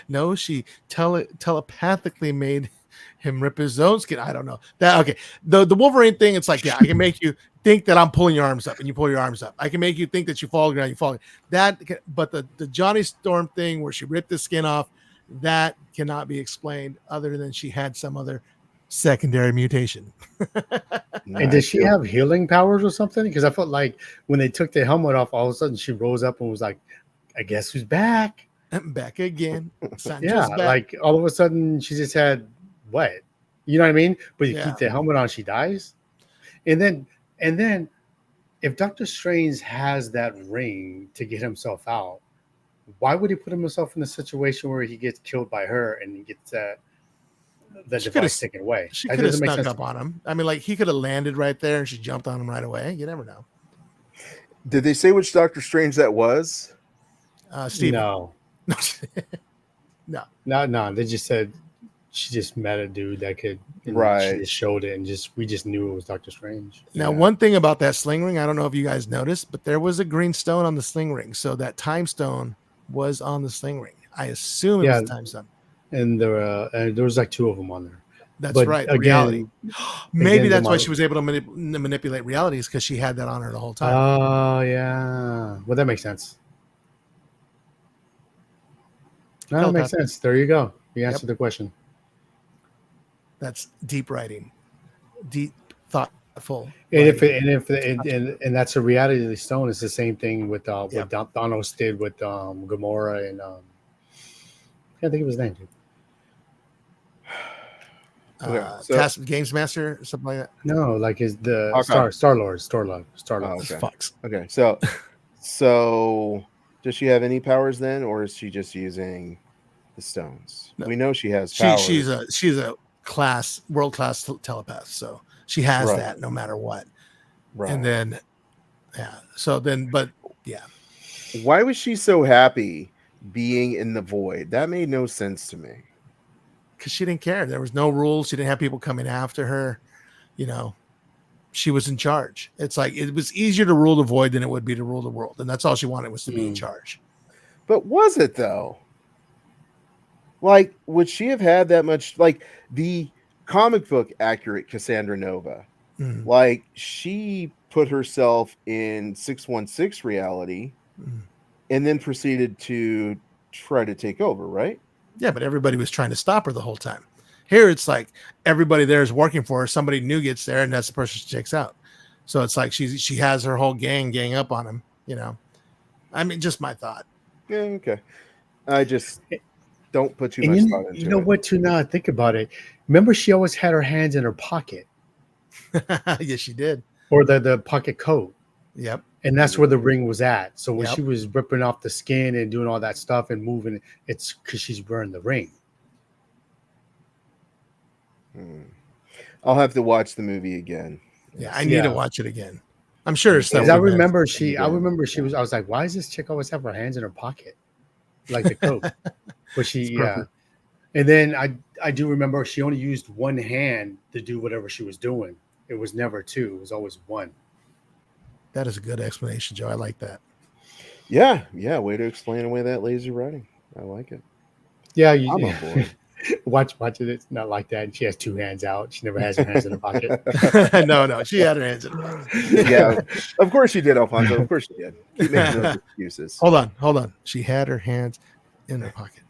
No, she telepathically made him rip his own skin. I don't know that. Okay, the Wolverine thing. It's like, yeah, I can make you think that I'm pulling your arms up, and you pull your arms up. I can make you think that you fall down, you fall. But the Johnny Storm thing where she ripped the skin off, that cannot be explained other than she had some other secondary mutation. And did she have healing powers or something? Because I felt like when they took the helmet off, all of a sudden she rose up and was like, I guess who's back? I'm back again. Sancho's Yeah, back. like all of a sudden she just had what? You know what I mean? But you Yeah. keep the helmet on, she dies. And then if Doctor Strange has that ring to get himself out, why would he put himself in a situation where he gets killed by her and he gets the She device taken away? She That could have doesn't make snuck sense. up on him. I mean, like he could have landed right there and she jumped on him right away. You never know. Did they say which Doctor Strange that was? Steven. No. No. No. They just said she just met a dude that could, and Right. She just showed it, and we just knew it was Doctor Strange. Now, one thing about that sling ring, I don't know if you guys noticed, but there was a green stone on the sling ring. So that time stone was on the sling ring. I assume it was a time stone. And there was like two of them on there. That's But right. again- reality. Maybe again, that's the why she was able to manipulate realities because she had that on her the whole time. Oh yeah. Well, that makes sense. No, that makes sense. There you go. You answered the question. That's deep writing, deep thoughtful. And writing. if that's a reality stone, it's the same thing with what Thanos did with Gamora and I can't think of his name, dude. Games Master, something like that. No, like is the Okay. Star-Lord. Oh, okay. Fucks. Okay, so does she have any powers then, or is she just using the stones? No. We know she has powers. She's a world class telepath, so she has Right. that no matter what. Right. And then, but why was she so happy being in the void? That made no sense to me. because she didn't care. There was no rules. She didn't have people coming after her. You know, she was in charge. It's like it was easier to rule the void than it would be to rule the world, and that's all she wanted was to be in charge. But was it though? Like, would she have had that much? Like the comic book accurate Cassandra Nova, like she put herself in 616 reality, and then proceeded to try to take over, right? Yeah, but everybody was trying to stop her the whole time. Here, it's like everybody there is working for her. Somebody new gets there, and that's the person she takes out. So it's like she has her whole gang up on him. You know, I mean, just my thought. Yeah, okay. I just don't put too much thought into it. You know what? Too, now I think about it. Remember, she always had her hands in her pocket, Yes, she did. or the pocket coat. Yep. And that's where the ring was at. So when Yep. she was ripping off the skin and doing all that stuff and moving, it's because she's wearing the ring. I'll have to watch the movie again. Yeah, I need to watch it again. I'm sure it's Because I remember I was like, why does this chick always have her hands in her pocket, like the coat? But and then I do remember she only used one hand to do whatever she was doing. It was never two; it was always one. That is a good explanation, Joe. I like that. Yeah. Way to explain away that lazy writing. I like it. Yeah, I'm on board. watch it. It's not like that. She has two hands out. She never has her hands in her pocket. No, she had her hands in her pocket. Yeah, of course she did, Alfonso. Of course she did. Keep making those excuses. Hold on. She had her hands in her pocket.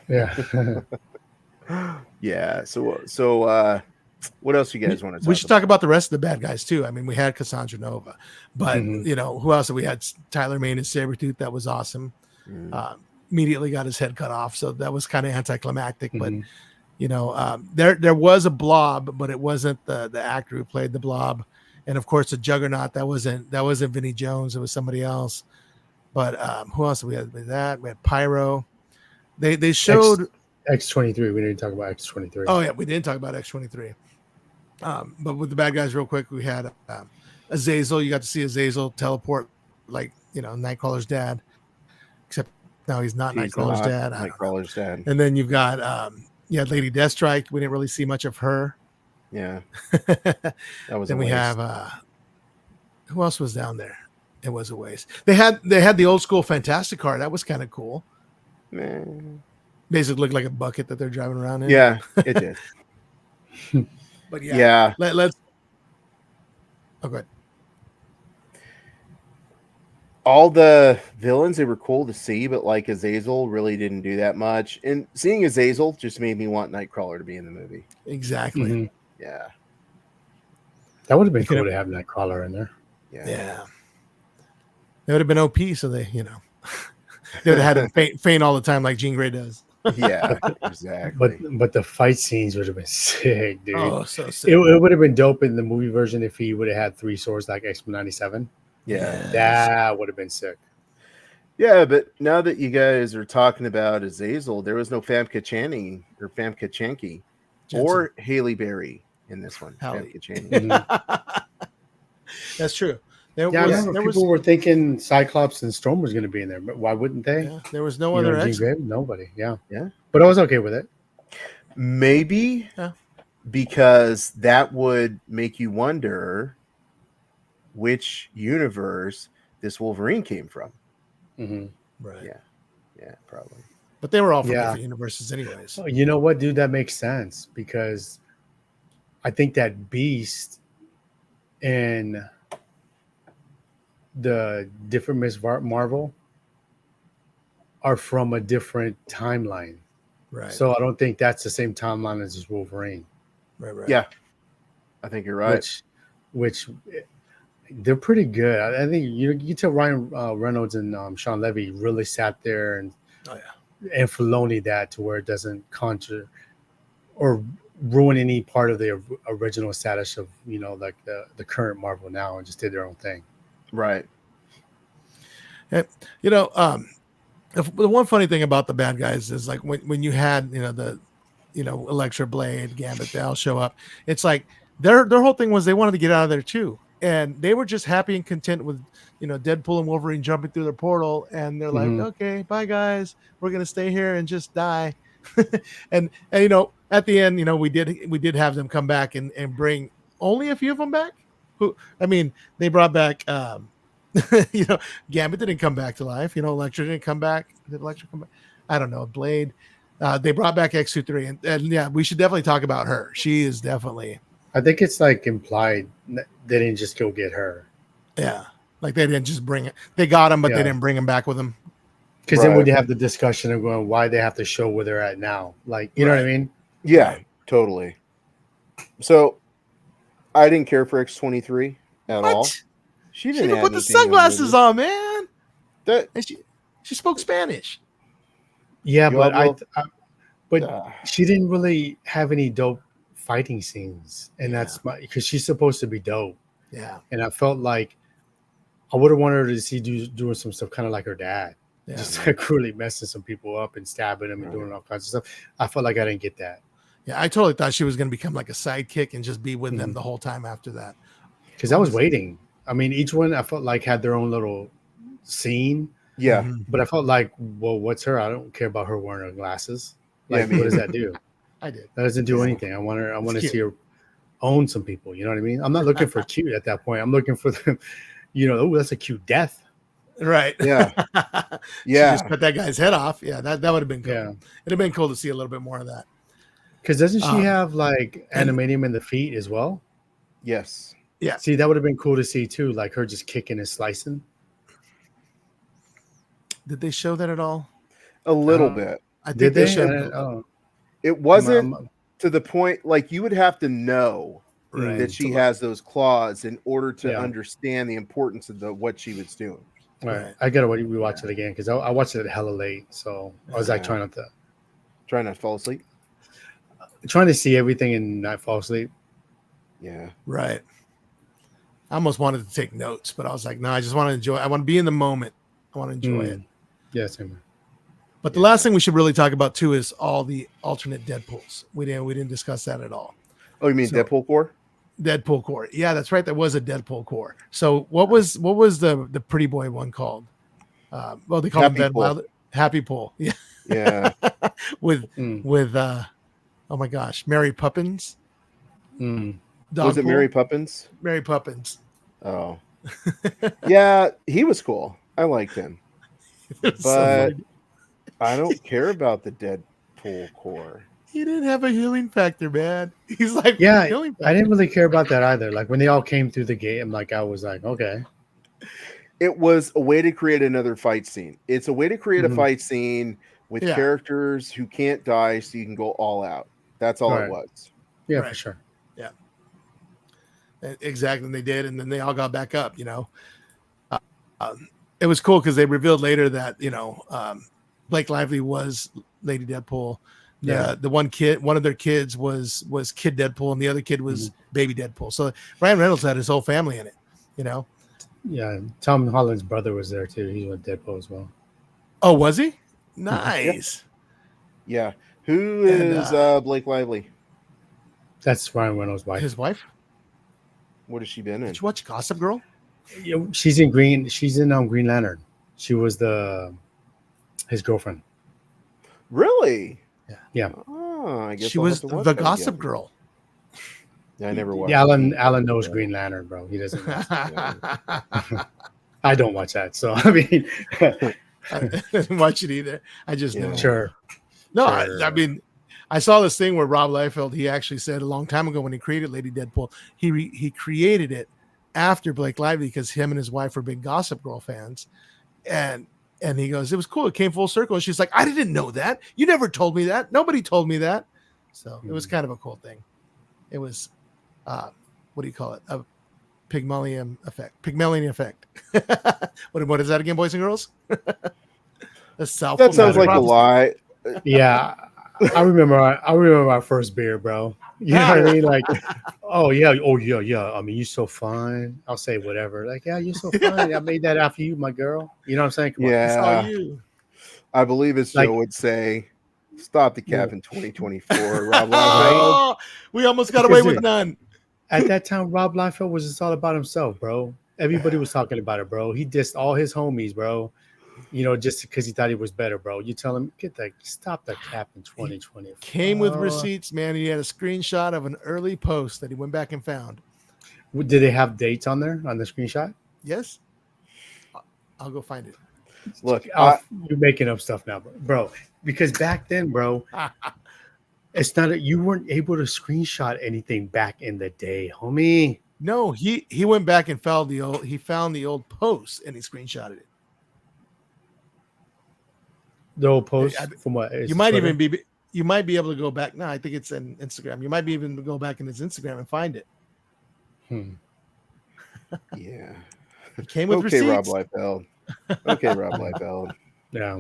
Yeah. Yeah. So what else you guys want to talk We should talk about the rest of the bad guys too. I mean, we had Cassandra Nova, but you know, who else? We had Tyler Mane and Sabretooth. That was awesome. Immediately got his head cut off. So that was kind of anticlimactic, but you know, there was a Blob, but it wasn't the actor who played the Blob. And of course the Juggernaut, that wasn't Vinnie Jones. It was somebody else. But who else we had? We had Pyro. They showed X-23. We didn't talk about X-23. Oh yeah, we didn't talk about X-23. But with the bad guys, real quick, we had Azazel. You got to see Azazel teleport, like, you know, Nightcrawler's dad. Except now he's not Nightcrawler's dad. Nightcrawler's dad. And then you've got Lady Deathstrike. We didn't really see much of her. Yeah. That was. Then we have Who else was down there? It was a waste. They had the old school Fantastic car. That was kind of cool. Man. Basically looked like a bucket that they're driving around in. Yeah, it did. But Yeah. let's. Oh, good. All the villains, they were cool to see, but like Azazel really didn't do that much. And seeing Azazel just made me want Nightcrawler to be in the movie. Exactly. Mhm. Yeah. That would have been You could cool have- to have Nightcrawler in there. Yeah. They would have been OP, so they would have had him faint all the time like Jean Grey does. Yeah, exactly. But the fight scenes would have been sick, dude. Oh, so sick. It would have been dope in the movie version if he would have had 3 swords like X-Men 97. Yeah. That would have been sick. Yeah, but now that you guys are talking about Azazel, there was no Famke Channing or Famke Chanke or Haley Berry in this one. Haley. Famke Channing. Mhm. That's true. There Yeah, I was, remember there people was, were thinking Cyclops and Storm was going to be in there, but why wouldn't they? yeah, there was no You know, other Jean X. Grey? Nobody. Yeah. Yeah. But I was okay with it. Maybe Yeah. because that would make you wonder which universe this Wolverine came from. Mhm. Right. Yeah. Yeah, probably. But they were all from Yeah. different universes, anyways. Oh, you know what, dude? That makes sense because I think that Beast and the different Miss Marvel are from a different timeline. Right. So I don't think that's the same timeline as this Wolverine. right. Yeah. I think you're right. Which they're pretty good. I think you tell Ryan Reynolds and Sean Levy really sat there and Oh yeah. and Filoni that to where it doesn't conjure or ruin any part of the original status of like the current Marvel now and just did their own thing. Right. The one funny thing about the bad guys is like when you had the Elektra, Blade, Gambit, they all show up. It's like their whole thing was they wanted to get out of there too, and they were just happy and content with Deadpool and Wolverine jumping through their portal, and they're like, Mhm. okay, bye guys, we're gonna stay here and just die. and at the end, we did have them come back and bring only a few of them back. They brought back Gambit didn't come back to life. Elektra didn't come back. Did Elektra come back? I don't know. Blade. They brought back X-23, and yeah, we should definitely talk about her. She is definitely. I think it's like implied they didn't just go get her. Yeah, like they didn't just bring it. They got him, but they Yeah. didn't bring him back with them. Because then Right. we'd have the discussion of going why they have to show where they're at now. Like, you know what I mean? Yeah, totally. So I didn't care for X-23 at all. What? She She didn't even add put the anything to the sunglasses movie. on, man. That And she spoke Spanish. Yeah, You but all but uh, she didn't really have any dope fighting scenes, and Yeah. that's because she's supposed to be dope. Yeah, And I felt like I would have wanted her to see doing some stuff kind of like her dad, yeah. just like really messing some people up and stabbing them and doing all kinds of stuff. I felt like I didn't get that Yeah, I totally thought she was going to become like a sidekick and just be with them Mhm. the whole time after that. because I was waiting. I mean, each one I felt like had their own little scene, yeah. Mhm. but I felt like, well, what's her? I don't care about her wearing her glasses. Yeah, Like, me what does that do? I did. That doesn't do Yeah. anything. I want to cute. see her own some people. You know what I mean? I'm not looking for cute at that point. I'm looking for the, oh, that's a cute death. Right. Yeah. She Yeah. just cut that guy's head off. Yeah, that would have been cool. Yeah. It'd have been cool to see a little bit more of that. Because doesn't she Um, have like animanium in the feet as well? Yes. Yeah. See, that would have been cool to see too, like her just kicking and slicing. Did they show that at all? A little Uh, bit. I think Did they? showed. Oh, It wasn't I'm- to the point like you would have to know Right. that she To- has those claws in order to Yeah. understand the importance of what she was doing. all right. Right. I gotta rewatch it again because I watched it hella late, so I was like Yeah. trying not to Trying not to fall asleep. see everything and not fall asleep. Yeah. Right. I almost wanted to take notes, but I was like, no, I just want to enjoy. I want to be in the moment. I want to enjoy it. Yeah, same. But the last thing we should really talk about too is all the alternate Deadpools. We didn't discuss that at all. Oh, you mean So- Deadpool Core? Deadpool core. Yeah, that's right. That was a Deadpool core. So what was the pretty boy one called? Well, they called Happy him Pool. Wild Happy Pool. Yeah, Yeah. with Mm. oh my gosh, Mary Poppins. Mm. Dog Was it Pool? Mary Poppins? Mary Poppins. Oh. Yeah, he was cool. I liked him, It was so but funny. I don't care about the Deadpool core. He didn't have a healing factor, man. He's like Yeah, healing I didn't factor. really care about that either. Like when they all came through the game, like I was like, okay. It was a way to create another fight scene. It's a way to create a Mhm. fight scene with Yeah. characters who can't die, so you can go all out. That's all it Right. was. Yeah, Right. for sure. Yeah. Exactly. And they did, and then they all got back up. It was cool because they revealed later that Blake Lively was Lady Deadpool. Yeah. The one of their kids was Kid Deadpool, and the other kid was Baby Deadpool. So Ryan Reynolds had his whole family in it. Yeah. Tom Holland's brother was there too. He was Deadpool as well. Oh, was he? Nice. Yeah. Who And, is Blake Lively? That's Ryan Reynolds' wife. His wife. What has she been in? Did you watch Gossip Girl? Yeah, she's in Green. She's in Green Lantern. She was his girlfriend. Really? Yeah. Oh, I guess She I'll have was to watch the that Gossip again. Girl. I never watched. Yeah, Alan it. knows Green Lantern, bro. He doesn't. I don't watch that, so I mean, I didn't watch it either. I just Yeah. know. sure. No, Sure. I mean, I saw this thing where Rob Liefeld, he actually said a long time ago when he created Lady Deadpool, he created it after Blake Lively because him and his wife were big Gossip Girl fans, and he goes, it was cool. It came full circle. And she's like, I didn't know that. You never told me that. Nobody told me that. So it was kind of a cool thing. It was, what do you call it? A Pygmalion effect. What is that again, boys and girls? That sounds like a lie. Yeah, I remember our first beer, bro. You know what I mean? Like, oh yeah. I mean, you're so fine. I'll say whatever. Like, yeah, you're so fine. I made that after you, my girl. You know what I'm saying? Come on. It's all Yeah, you. I believe as Like- Joe would say, "Stop the cap in 2024." Rob Liefeld. Oh, we almost got away with none. At that time, Rob Liefeld was just all about himself, bro. Everybody was talking about it, bro. He dissed all his homies, bro. You know, just because he thought he was better, bro. You tell him, stop the cap in 2020. Came with receipts, man. He had a screenshot of an early post that he went back and found. Did they have dates on there on the screenshot? Yes. I'll go find it. Look, You're making up stuff now, bro. Because back then, bro, it's not you weren't able to screenshot anything back in the day, homie. No, he went back and found the old post and he screenshotted it. The old post from what? You might be able to go back. No, I think it's in Instagram. You might be even go back in his Instagram and find it. yeah. It came with Okay, receipts. Rob Liefeld. Okay, Rob Liefeld. Yeah.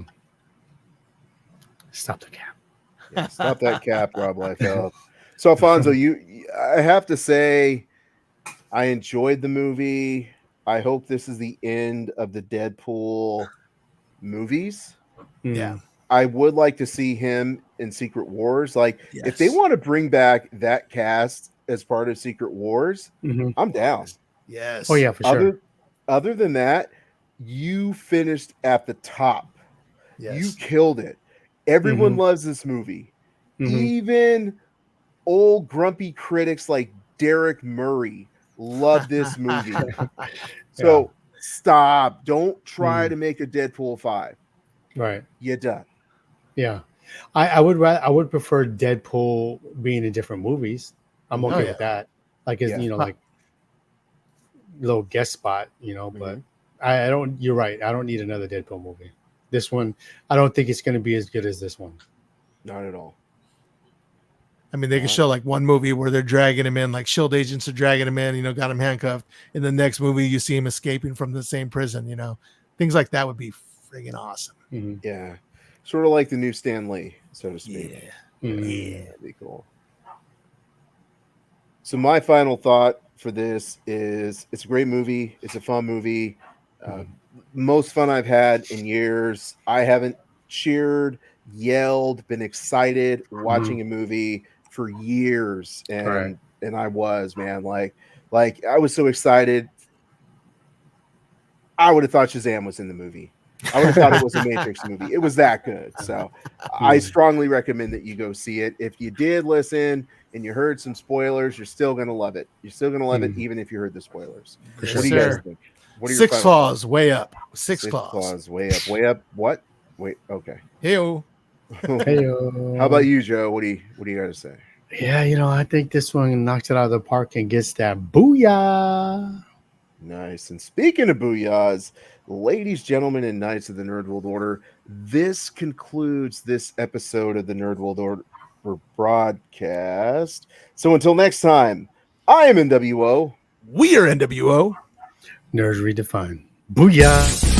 Stop the cap. Yeah, stop that cap, Rob Liefeld. So, Alfonso, I have to say, I enjoyed the movie. I hope this is the end of the Deadpool movies. Yeah. I would like to see him in Secret Wars. Like, if they Yes. want to bring back that cast as part of Secret Wars, Mhm. I'm down. Yes. Oh yeah, for sure. Other than that, you finished at the top. Yes. You killed it. Everyone Mhm. loves this movie. Mhm. Even old grumpy critics like Derek Murray love this movie. So stop. Don't try to make a Deadpool 5. Right. You're done. Yeah. I would prefer Deadpool being in different movies. I'm okay with that. Like as Yeah. like little guest spot, but I don't you're right. I don't need another Deadpool movie. This one, I don't think it's gonna be as good as this one. Not at all. I mean, they can show like one movie where they're dragging him in, like Shield agents are dragging him in, got him handcuffed. In the next movie, you see him escaping from the same prison, things like that would be friggin' awesome. Mm-hmm. Yeah. Sort of like the new Stan Lee, so to speak. Yeah. Yeah, that'd be cool. So my final thought for this is it's a great movie. It's a fun movie. Most fun I've had in years. I haven't cheered, yelled, been excited watching a movie for years. And I was, man, like I was so excited. I would have thought Shazam was in the movie. I would have thought it was a Matrix movie. It was that good. So I strongly recommend that you go see it. If you did listen and you heard some spoilers, you're still going to love it. You're still going to love it, even if you heard the spoilers. Yes, What do you guys sir. think? What are your Six final Claws, way up. Six thoughts? Claws. Way up, way up. What? Wait, okay. Hey-o. How about you, Joe? What do you got to say? Yeah, I think this one knocks it out of the park and gets that booyah. Nice. And speaking of booyahs, ladies, gentlemen, and knights of the Nerd World Order, this concludes this episode of the Nerd World Order broadcast. So until next time, I am NWO. We are NWO. Nerds Redefined. Booyah.